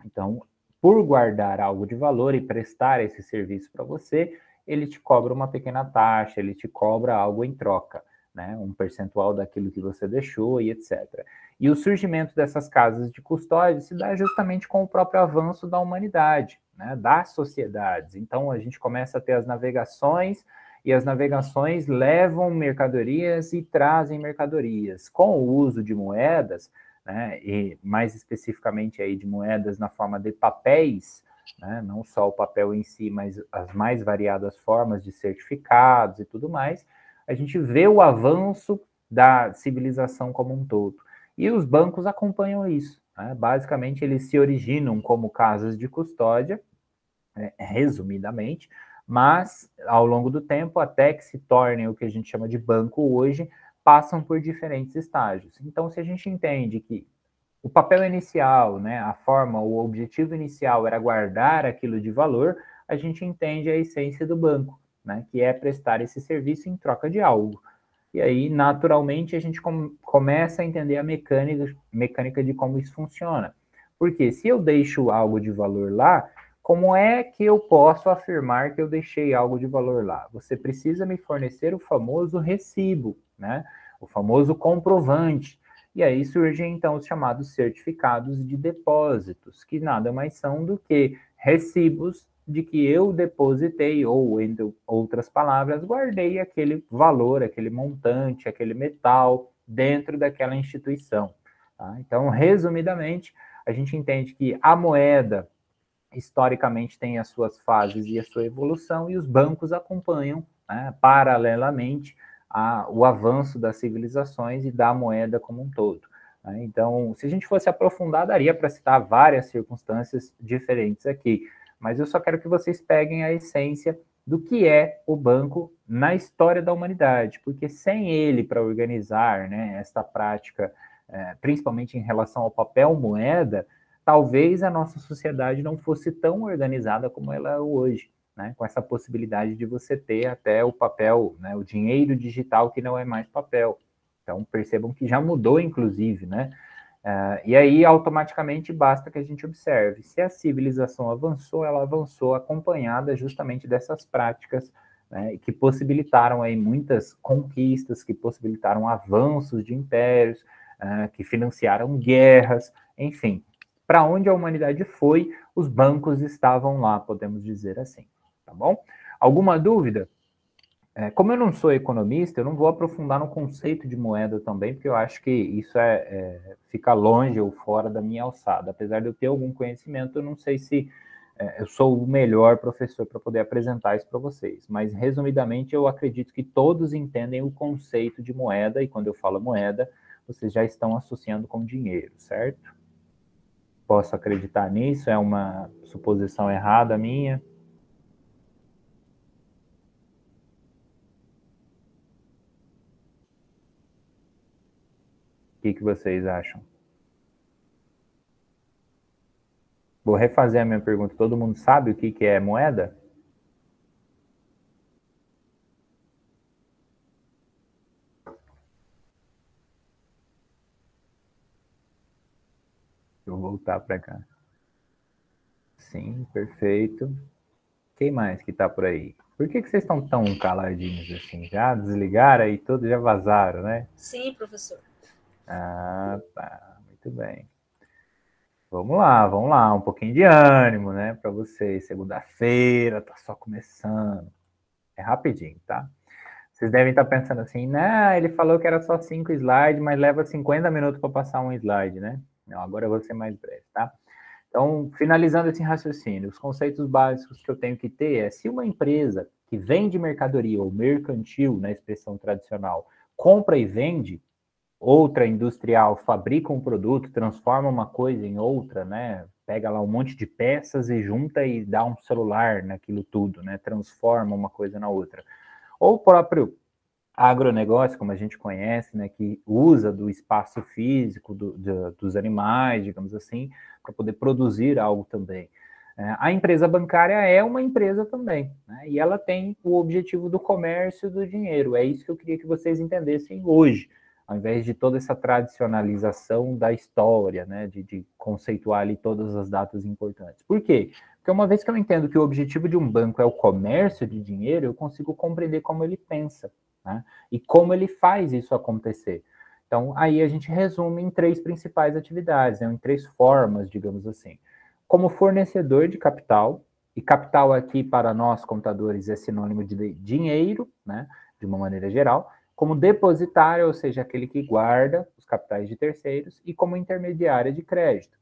Então, por guardar algo de valor e prestar esse serviço para você, ele te cobra uma pequena taxa, ele te cobra algo em troca. né, um percentual daquilo que você deixou e etc. E o surgimento dessas casas de custódia se dá justamente com o próprio avanço da humanidade, né, das sociedades. Então, a gente começa a ter as navegações, e as navegações levam mercadorias e trazem mercadorias. Com o uso de moedas, né, e mais especificamente aí de moedas na forma de papéis, né, não só o papel em si, mas as mais variadas formas de certificados e tudo mais, a gente vê o avanço da civilização como um todo. E os bancos acompanham isso, né? Basicamente, eles se originam como casas de custódia, resumidamente, mas ao longo do tempo, até que se tornem o que a gente chama de banco hoje, passam por diferentes estágios. Então, se a gente entende que o papel inicial, né, a forma, o objetivo inicial era guardar aquilo de valor, a gente entende a essência do banco, né, que é prestar esse serviço em troca de algo. E aí, naturalmente, a gente começa a entender a mecânica de como isso funciona. Porque se eu deixo algo de valor lá, como é que eu posso afirmar que eu deixei algo de valor lá? Você precisa me fornecer o famoso recibo, né? O famoso comprovante. E aí surgem, então, os chamados certificados de depósitos, que nada mais são do que recibos de que eu depositei, ou, entre outras palavras, guardei aquele valor, aquele montante, aquele metal dentro daquela instituição. Tá? Então, resumidamente, a gente entende que a moeda, historicamente, tem as suas fases e a sua evolução, e os bancos acompanham, né, paralelamente, o avanço das civilizações e da moeda como um todo. Né? Então, se a gente fosse aprofundar, daria para citar várias circunstâncias diferentes aqui, mas eu só quero que vocês peguem a essência do que é o banco na história da humanidade, porque sem ele para organizar, né, esta prática, principalmente em relação ao papel moeda, talvez a nossa sociedade não fosse tão organizada como ela é hoje, né, com essa possibilidade de você ter até o papel, né, o dinheiro digital que não é mais papel. Então, percebam que já mudou, inclusive, né? E aí, automaticamente, basta que a gente observe. Se a civilização avançou, ela avançou acompanhada justamente dessas práticas, né, que possibilitaram aí muitas conquistas, que possibilitaram avanços de impérios, que financiaram guerras, enfim. Para onde a humanidade foi, os bancos estavam lá, podemos dizer assim. Tá bom? Alguma dúvida? Como eu não sou economista, eu não vou aprofundar no conceito de moeda também, porque eu acho que isso fica longe ou fora da minha alçada. Apesar de eu ter algum conhecimento, eu não sei se eu sou o melhor professor para poder apresentar isso para vocês. Mas, resumidamente, eu acredito que todos entendem o conceito de moeda, e quando eu falo moeda, vocês já estão associando com dinheiro, certo? Posso acreditar nisso? É uma suposição errada minha? O que vocês acham? Vou refazer a minha pergunta. Todo mundo sabe o que é moeda? Vou voltar para cá. Sim, perfeito. Quem mais que está por aí? Por que vocês estão tão caladinhos assim? Já desligaram e todos já vazaram, né? Sim, professor. Ah, tá. Muito bem. Vamos lá. Um pouquinho de ânimo, né? Para vocês. Segunda-feira, tá só começando. É rapidinho, tá? Vocês devem estar pensando assim, né? Ele falou que era só 5 slides, mas leva 50 minutos para passar um slide, né? Não, agora eu vou ser mais breve, tá? Então, finalizando esse raciocínio, os conceitos básicos que eu tenho que ter é, se uma empresa que vende mercadoria ou mercantil, na expressão tradicional, compra e vende, outra industrial fabrica um produto, transforma uma coisa em outra, né? Pega lá um monte de peças e junta e dá um celular naquilo tudo, né? Transforma uma coisa na outra. Ou o próprio agronegócio, como a gente conhece, né, que usa do espaço físico dos animais, digamos assim, para poder produzir algo também. A empresa bancária é uma empresa também, né, e ela tem o objetivo do comércio do dinheiro. É isso que eu queria que vocês entendessem hoje, ao invés de toda essa tradicionalização da história, né, de conceituar ali todas as datas importantes. Por quê? Porque uma vez que eu entendo que o objetivo de um banco é o comércio de dinheiro, eu consigo compreender como ele pensa. né? E como ele faz isso acontecer. Então, aí a gente resume em 3 principais atividades, né? Em 3 formas, digamos assim. Como fornecedor de capital, e capital aqui para nós, contadores, é sinônimo de dinheiro, né? De uma maneira geral. Como depositário, ou seja, aquele que guarda os capitais de terceiros, e como intermediária de crédito.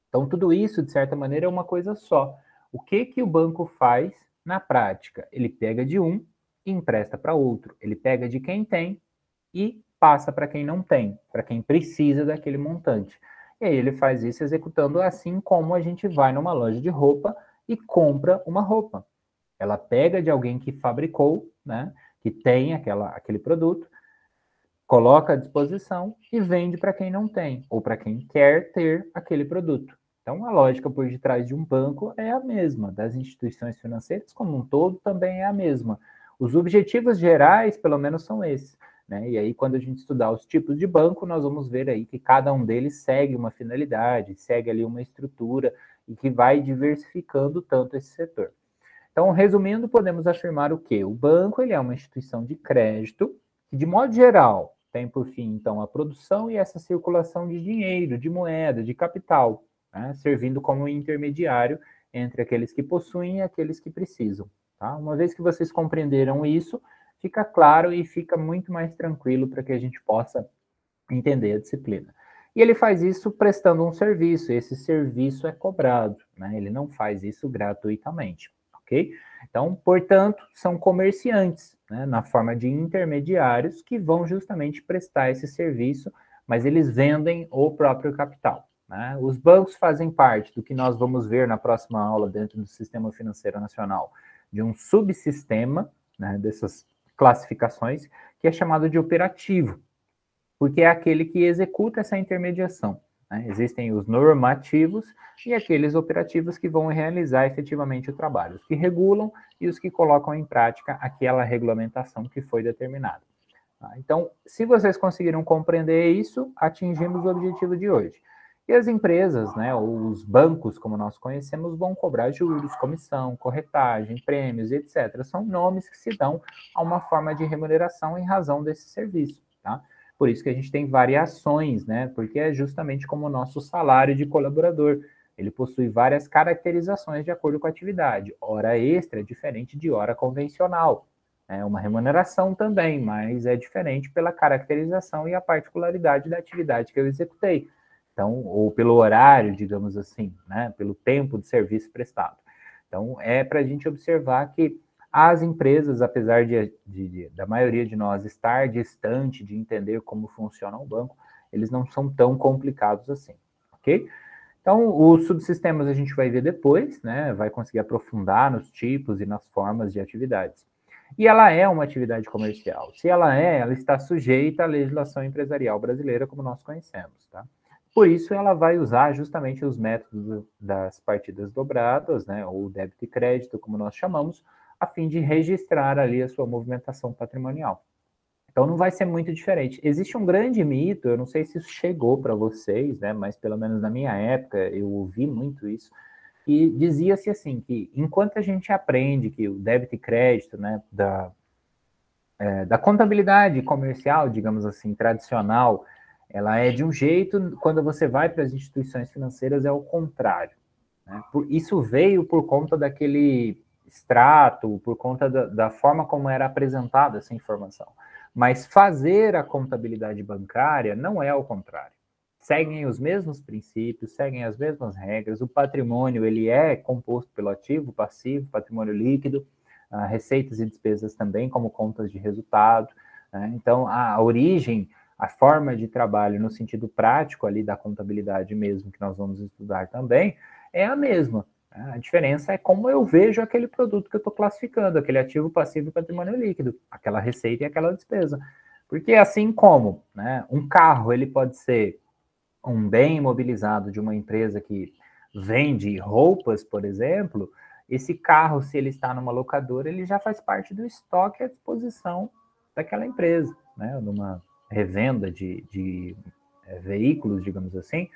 Então, tudo isso, de certa maneira, é uma coisa só. O que o banco faz na prática? Ele pega de um e empresta para outro. Ele pega de quem tem e passa para quem não tem, para quem precisa daquele montante. E aí ele faz isso executando assim como a gente vai numa loja de roupa e compra uma roupa. Ela pega de alguém que fabricou, né, que tem aquele produto, coloca à disposição e vende para quem não tem, ou para quem quer ter aquele produto. Então, a lógica por detrás de um banco é a mesma, das instituições financeiras como um todo também é a mesma. Os objetivos gerais, pelo menos, são esses, né? E aí, quando a gente estudar os tipos de banco, nós vamos ver aí que cada um deles segue uma finalidade, segue ali uma estrutura e que vai diversificando tanto esse setor. Então, resumindo, podemos afirmar o quê? O banco ele é uma instituição de crédito que, de modo geral, tem por fim, então, a produção e essa circulação de dinheiro, de moeda, de capital, né, servindo como intermediário entre aqueles que possuem e aqueles que precisam. Tá? Uma vez que vocês compreenderam isso, fica claro e fica muito mais tranquilo para que a gente possa entender a disciplina. E ele faz isso prestando um serviço, esse serviço é cobrado, né? Ele não faz isso gratuitamente, ok? Então, portanto, são comerciantes, né, na forma de intermediários que vão justamente prestar esse serviço, mas eles vendem o próprio capital. Né? Os bancos fazem parte do que nós vamos ver na próxima aula dentro do Sistema Financeiro Nacional, de um subsistema, né, dessas classificações, que é chamado de operativo, porque é aquele que executa essa intermediação. Né? Existem os normativos e aqueles operativos que vão realizar efetivamente o trabalho, os que regulam e os que colocam em prática aquela regulamentação que foi determinada. Tá? Então, se vocês conseguiram compreender isso, atingimos o objetivo de hoje. E as empresas, né, os bancos, como nós conhecemos, vão cobrar juros, comissão, corretagem, prêmios, etc. São nomes que se dão a uma forma de remuneração em razão desse serviço, tá? Por isso que a gente tem variações, né? Porque é justamente como o nosso salário de colaborador. Ele possui várias caracterizações de acordo com a atividade. Hora extra é diferente de hora convencional. É uma remuneração também, mas é diferente pela caracterização e a particularidade da atividade que eu executei. Então, ou pelo horário, digamos assim, né? Pelo tempo de serviço prestado. Então, é para a gente observar que as empresas, apesar da maioria de nós estar distante de entender como funciona o banco, eles não são tão complicados assim, ok? Então, os subsistemas a gente vai ver depois, né? Vai conseguir aprofundar nos tipos e nas formas de atividades. E ela é uma atividade comercial. Se ela está sujeita à legislação empresarial brasileira, como nós conhecemos, tá? Por isso, ela vai usar justamente os métodos das partidas dobradas, né? Ou débito e crédito, como nós chamamos, a fim de registrar ali a sua movimentação patrimonial. Então, não vai ser muito diferente. Existe um grande mito, eu não sei se isso chegou para vocês, né, mas pelo menos na minha época eu ouvi muito isso, e dizia-se assim, que enquanto a gente aprende que o débito e crédito, né, da contabilidade comercial, digamos assim, tradicional, ela é de um jeito, quando você vai para as instituições financeiras é o contrário. Né? Isso veio por conta daquele extrato, por conta da forma como era apresentada essa informação. Mas fazer a contabilidade bancária não é ao contrário. Seguem os mesmos princípios, seguem as mesmas regras, o patrimônio ele é composto pelo ativo, passivo, patrimônio líquido, receitas e despesas também, como contas de resultado. Né? Então, a origem, a forma de trabalho no sentido prático ali da contabilidade mesmo, que nós vamos estudar também, é a mesma. A diferença é como eu vejo aquele produto que eu estou classificando, aquele ativo, passivo e patrimônio líquido, aquela receita e aquela despesa. Porque assim como, né, um carro ele pode ser um bem imobilizado de uma empresa que vende roupas, por exemplo, esse carro, se ele está numa locadora, ele já faz parte do estoque à disposição daquela empresa, né, numa revenda de veículos, digamos assim,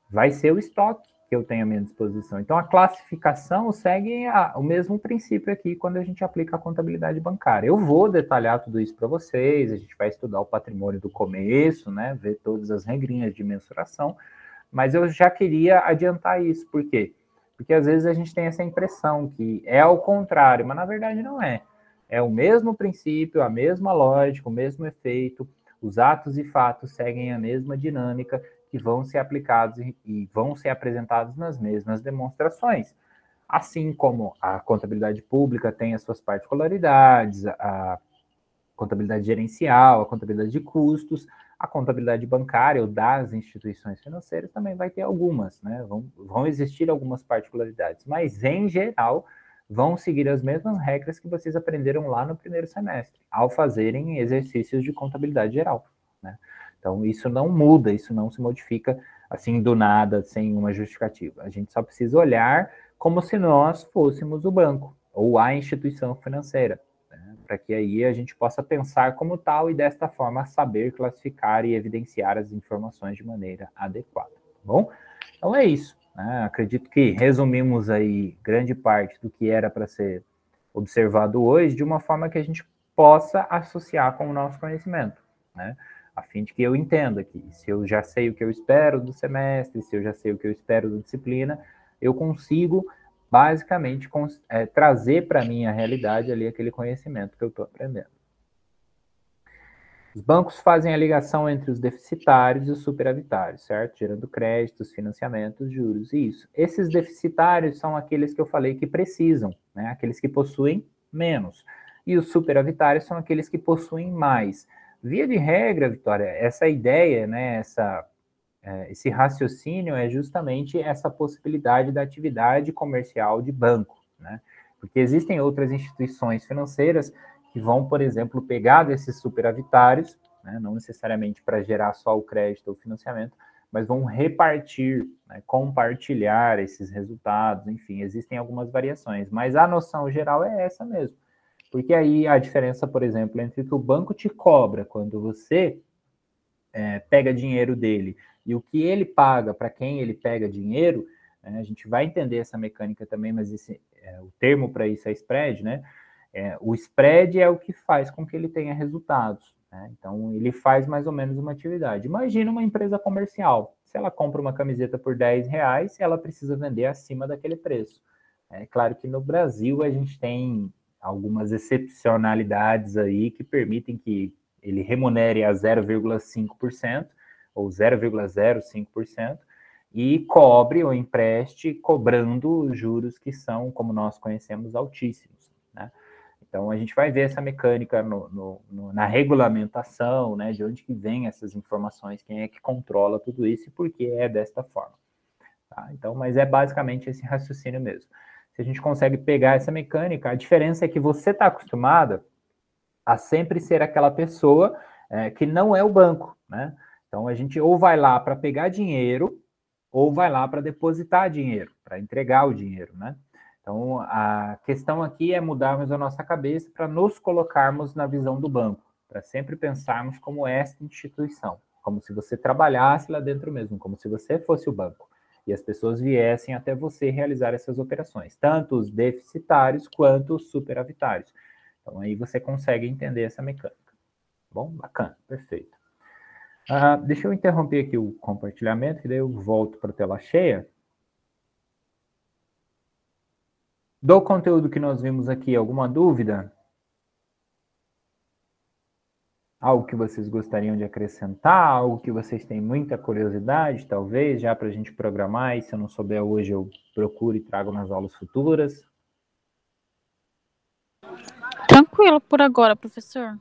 vai ser o estoque que eu tenho à minha disposição. Então, a classificação segue o mesmo princípio aqui quando a gente aplica a contabilidade bancária. Eu vou detalhar tudo isso para vocês, a gente vai estudar o patrimônio do começo, né, ver todas as regrinhas de mensuração, mas eu já queria adiantar isso. Por quê? Porque às vezes a gente tem essa impressão que é ao contrário, mas na verdade não é. É o mesmo princípio, a mesma lógica, o mesmo efeito, os atos e fatos seguem a mesma dinâmica, que vão ser aplicados e vão ser apresentados nas mesmas demonstrações. Assim como a contabilidade pública tem as suas particularidades, a contabilidade gerencial, a contabilidade de custos, a contabilidade bancária ou das instituições financeiras também vai ter algumas, né? Vão existir algumas particularidades, mas em geral vão seguir as mesmas regras que vocês aprenderam lá no primeiro semestre, ao fazerem exercícios de contabilidade geral, né? Então, isso não muda, isso não se modifica assim do nada, sem uma justificativa. A gente só precisa olhar como se nós fôssemos o banco ou a instituição financeira, né? Para que aí a gente possa pensar como tal e, desta forma, saber classificar e evidenciar as informações de maneira adequada, tá bom? Então, é isso, né? Acredito que resumimos aí grande parte do que era para ser observado hoje de uma forma que a gente possa associar com o nosso conhecimento, né? A fim de que eu entenda que se eu já sei o que eu espero do semestre, se eu já sei o que eu espero da disciplina, eu consigo, basicamente, trazer para a minha realidade ali aquele conhecimento que eu estou aprendendo. Os bancos fazem a ligação entre os deficitários e os superavitários, certo? Gerando créditos, financiamentos, juros e isso. Esses deficitários são aqueles que eu falei que precisam, né? Aqueles que possuem menos. E os superavitários são aqueles que possuem mais. Via de regra, Vitória, essa ideia, né, esse raciocínio é justamente essa possibilidade da atividade comercial de banco, né? Porque existem outras instituições financeiras que vão, por exemplo, pegar desses superavitários, né, não necessariamente para gerar só o crédito ou financiamento, mas vão repartir, né, compartilhar esses resultados, enfim, existem algumas variações, mas a noção geral é essa mesmo. Porque aí a diferença, por exemplo, entre o que o banco te cobra quando você pega dinheiro dele e o que ele paga para quem ele pega dinheiro, né, a gente vai entender essa mecânica também, mas o termo para isso é spread, né? O spread é o que faz com que ele tenha resultados, né? Então, ele faz mais ou menos uma atividade. Imagina uma empresa comercial. Se ela compra uma camiseta por R$10, ela precisa vender acima daquele preço. É claro que no Brasil a gente tem algumas excepcionalidades aí que permitem que ele remunere a 0,5% ou 0,05% e cobre ou empreste cobrando juros que são, como nós conhecemos, altíssimos, né? Então, a gente vai ver essa mecânica na regulamentação, né, de onde que vem essas informações, quem é que controla tudo isso e por que é desta forma, tá? Então, mas é basicamente esse raciocínio mesmo. Se a gente consegue pegar essa mecânica, a diferença é que você está acostumada a sempre ser aquela pessoa que não é o banco, né? Então, a gente ou vai lá para pegar dinheiro, ou vai lá para depositar dinheiro, para entregar o dinheiro, né? Então, a questão aqui é mudarmos a nossa cabeça para nos colocarmos na visão do banco, para sempre pensarmos como esta instituição, como se você trabalhasse lá dentro mesmo, como se você fosse o banco. E as pessoas viessem até você realizar essas operações, tanto os deficitários quanto os superavitários. Então, aí você consegue entender essa mecânica. Bom, bacana, perfeito. Deixa eu interromper aqui o compartilhamento, que daí eu volto para a tela cheia. Do conteúdo que nós vimos aqui, alguma dúvida? Algo que vocês gostariam de acrescentar? Algo que vocês têm muita curiosidade, talvez, já para a gente programar, e se eu não souber hoje, eu procuro e trago nas aulas futuras? Tranquilo por agora, professor.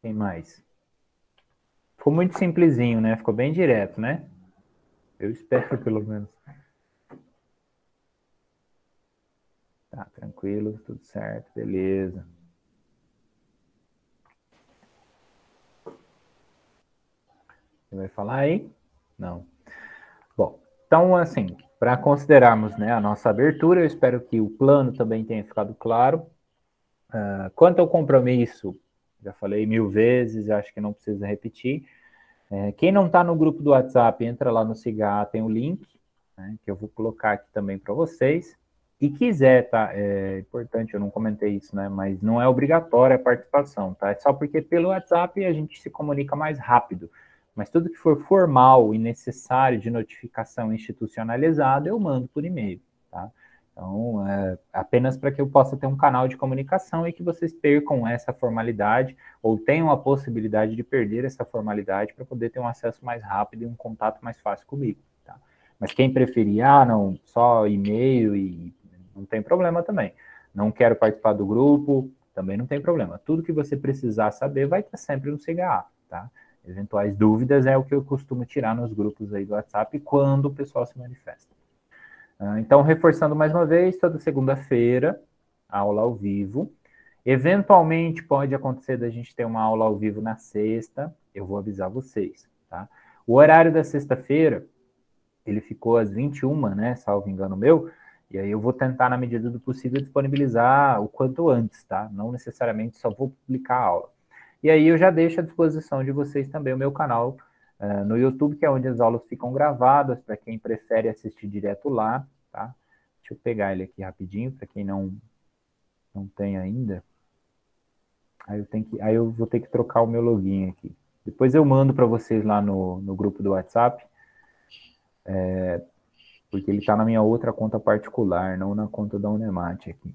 Tem mais? Ficou muito simplesinho, né? Ficou bem direto, né? Eu espero, pelo menos. Tá, tranquilo, tudo certo, beleza. Você vai falar aí? Não. Bom, então, assim, para considerarmos, né, a nossa abertura, eu espero que o plano também tenha ficado claro. Quanto ao compromisso, já falei 1000 vezes, acho que não precisa repetir. Quem não está no grupo do WhatsApp, entra lá no SIGA, tem o link, né, que eu vou colocar aqui também para vocês. E quiser, tá? É importante, eu não comentei isso, né? Mas não é obrigatória a participação, tá? É só porque pelo WhatsApp a gente se comunica mais rápido. Mas tudo que for formal e necessário de notificação institucionalizada, eu mando por e-mail, tá? Então, apenas para que eu possa ter um canal de comunicação e que vocês percam essa formalidade ou tenham a possibilidade de perder essa formalidade para poder ter um acesso mais rápido e um contato mais fácil comigo, tá? Mas quem preferir, não, só e-mail e não tem problema também. Não quero participar do grupo, também não tem problema. Tudo que você precisar saber vai estar sempre no CGA, tá? Eventuais dúvidas é o que eu costumo tirar nos grupos aí do WhatsApp quando o pessoal se manifesta. Então, reforçando mais uma vez, toda segunda-feira, aula ao vivo. Eventualmente, pode acontecer da gente ter uma aula ao vivo na sexta, eu vou avisar vocês, tá? O horário da sexta-feira, ele ficou às 21, né, salvo engano meu, e aí eu vou tentar, na medida do possível, disponibilizar o quanto antes, tá? Não necessariamente só vou publicar a aula. E aí eu já deixo à disposição de vocês também o meu canal no YouTube, que é onde as aulas ficam gravadas, para quem prefere assistir direto lá, tá? Deixa eu pegar ele aqui rapidinho, para quem não tem ainda. Aí eu vou ter que trocar o meu login aqui. Depois eu mando para vocês lá no grupo do WhatsApp, porque ele está na minha outra conta particular, não na conta da Unemate aqui.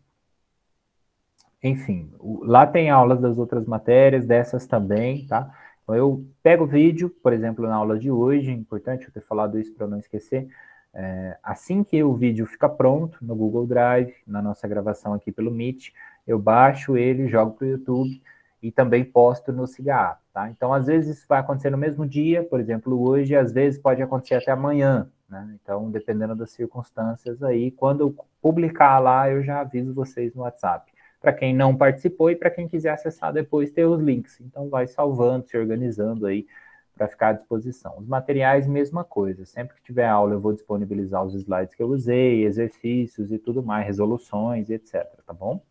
Enfim, lá tem aulas das outras matérias, dessas também, tá? Então eu pego o vídeo, por exemplo, na aula de hoje, é importante eu ter falado isso para não esquecer, assim que o vídeo fica pronto no Google Drive, na nossa gravação aqui pelo Meet, eu baixo ele, jogo para o YouTube e também posto no SIGA, tá? Então, às vezes isso vai acontecer no mesmo dia, por exemplo, hoje, às vezes pode acontecer até amanhã, né? Então, dependendo das circunstâncias aí, quando eu publicar lá, eu já aviso vocês no WhatsApp. Para quem não participou e para quem quiser acessar depois, ter os links. Então, vai salvando, se organizando aí para ficar à disposição. Os materiais, mesma coisa. Sempre que tiver aula, eu vou disponibilizar os slides que eu usei, exercícios e tudo mais, resoluções e etc, tá bom?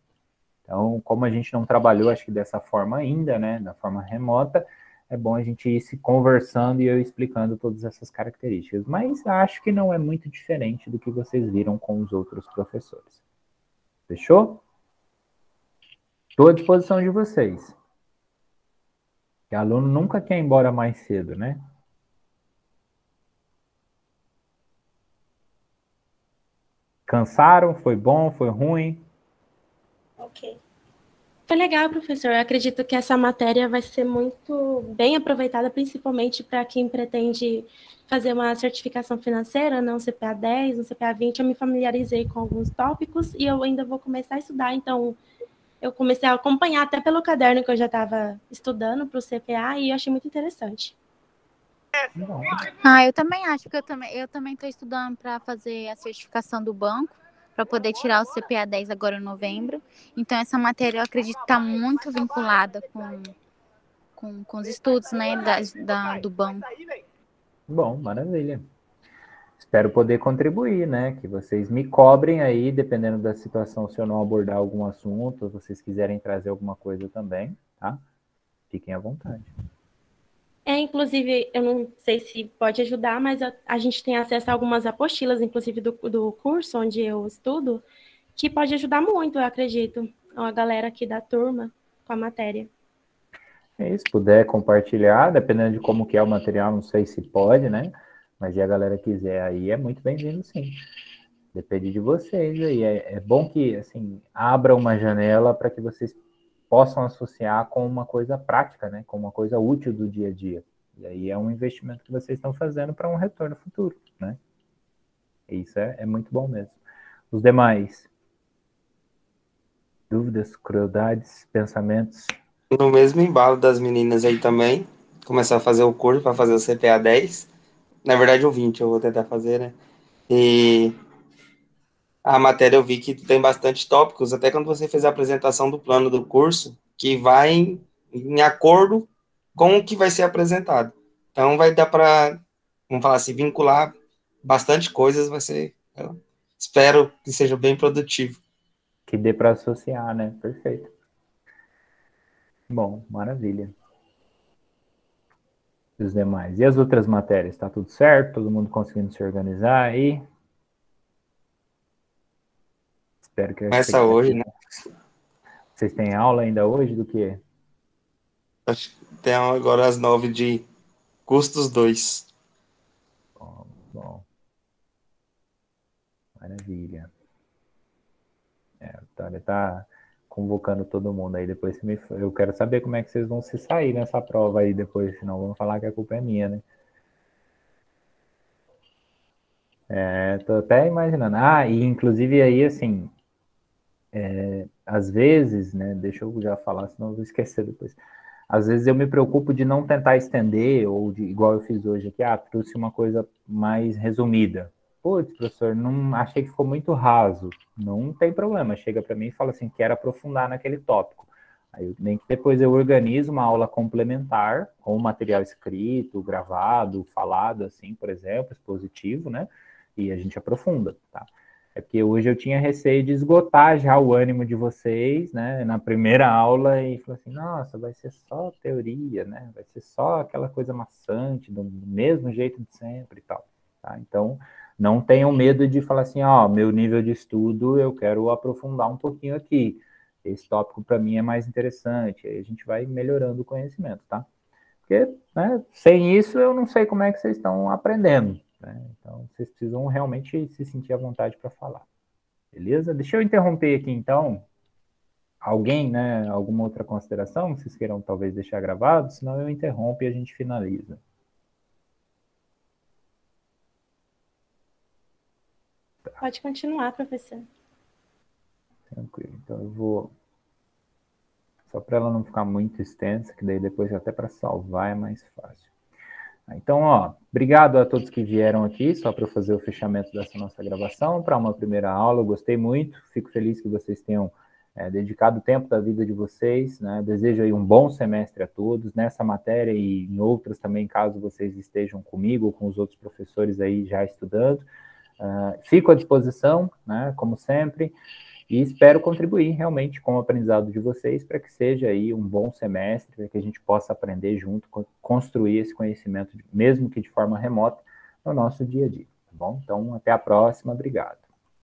Então, como a gente não trabalhou, acho que dessa forma ainda, né, da forma remota, é bom a gente ir se conversando e eu explicando todas essas características. Mas acho que não é muito diferente do que vocês viram com os outros professores. Fechou? Estou à disposição de vocês. Que aluno nunca quer ir embora mais cedo, né? Cansaram? Foi bom? Foi ruim? Ok. Foi legal, professor. Eu acredito que essa matéria vai ser muito bem aproveitada, principalmente para quem pretende fazer uma certificação financeira, não CPA 10, no CPA 20. Eu me familiarizei com alguns tópicos e eu ainda vou começar a estudar, então eu comecei a acompanhar até pelo caderno que eu já estava estudando para o CPA e eu achei muito interessante. Eu também acho que eu também estou estudando para fazer a certificação do banco, para poder tirar o CPA 10 agora em novembro. Então, essa matéria eu acredito que está muito vinculada com os estudos, né, do banco. Bom, maravilha. Espero poder contribuir, né? Que vocês me cobrem aí, dependendo da situação, se eu não abordar algum assunto, ou vocês quiserem trazer alguma coisa também, tá? Fiquem à vontade. Inclusive, eu não sei se pode ajudar, mas a gente tem acesso a algumas apostilas, inclusive do curso onde eu estudo, que pode ajudar muito, eu acredito, a galera aqui da turma com a matéria. Se puder compartilhar, dependendo de como que é o material, não sei se pode, né? Mas se a galera quiser aí, é muito bem-vindo, sim. Depende de vocês aí. É bom que, assim, abra uma janela para que vocês possam associar com uma coisa prática, né? Com uma coisa útil do dia a dia. E aí é um investimento que vocês estão fazendo para um retorno futuro, né? E isso é muito bom mesmo. Os demais? Dúvidas, crueldades, pensamentos? No mesmo embalo das meninas aí também, começar a fazer o curso para fazer o CPA 10. Na verdade, o 20 eu vou tentar fazer, né? E a matéria eu vi que tem bastante tópicos, até quando você fez a apresentação do plano do curso, que vai em acordo com o que vai ser apresentado. Então, vai dar para, vamos falar assim, vincular bastante coisas, vai ser, espero que seja bem produtivo. Que dê para associar, né? Perfeito. Bom, maravilha. E os demais? E as outras matérias? Tá tudo certo? Todo mundo conseguindo se organizar aí? Espero que a Começa hoje, né? Vocês têm aula ainda hoje do quê? Acho que tem agora às 9 de custos 2. Bom. Maravilha. Ele tá convocando todo mundo aí. Depois eu quero saber como é que vocês vão se sair nessa prova aí depois, senão vão falar que a culpa é minha, né? Tô até imaginando. E inclusive aí, assim, às vezes, né? Deixa eu já falar, senão eu vou esquecer depois. Às vezes eu me preocupo de não tentar estender, ou de, igual eu fiz hoje aqui, trouxe uma coisa mais resumida. Putz, professor, não achei que ficou muito raso. Não tem problema, chega para mim e fala assim, quero aprofundar naquele tópico. Aí nem que depois eu organizo uma aula complementar, com material escrito, gravado, falado, assim, por exemplo, expositivo, né? E a gente aprofunda, tá? É porque hoje eu tinha receio de esgotar já o ânimo de vocês, né, na primeira aula, e falou assim, nossa, vai ser só teoria, né, vai ser só aquela coisa maçante, do mesmo jeito de sempre e tal, tá? Então, não tenham medo de falar assim, meu nível de estudo, eu quero aprofundar um pouquinho aqui, esse tópico para mim é mais interessante, aí a gente vai melhorando o conhecimento, tá? Porque, né, sem isso, eu não sei como é que vocês estão aprendendo, né? Então, vocês precisam realmente se sentir à vontade para falar. Beleza? Deixa eu interromper aqui, então. Alguém, né? Alguma outra consideração que vocês queiram talvez deixar gravado? Senão eu interrompo e a gente finaliza. Pode continuar, professor. Tranquilo. Então eu vou... Só para ela não ficar muito extensa, que daí depois até para salvar é mais fácil. Então, obrigado a todos que vieram aqui, só para eu fazer o fechamento dessa nossa gravação, para uma primeira aula, eu gostei muito, fico feliz que vocês tenham dedicado o tempo da vida de vocês, né? Desejo aí um bom semestre a todos, nessa matéria e em outras também, caso vocês estejam comigo ou com os outros professores aí já estudando. Fico à disposição, né, como sempre, e espero contribuir realmente com o aprendizado de vocês para que seja aí um bom semestre, para que a gente possa aprender junto, construir esse conhecimento, mesmo que de forma remota, no nosso dia a dia, tá bom? Então, até a próxima, obrigado.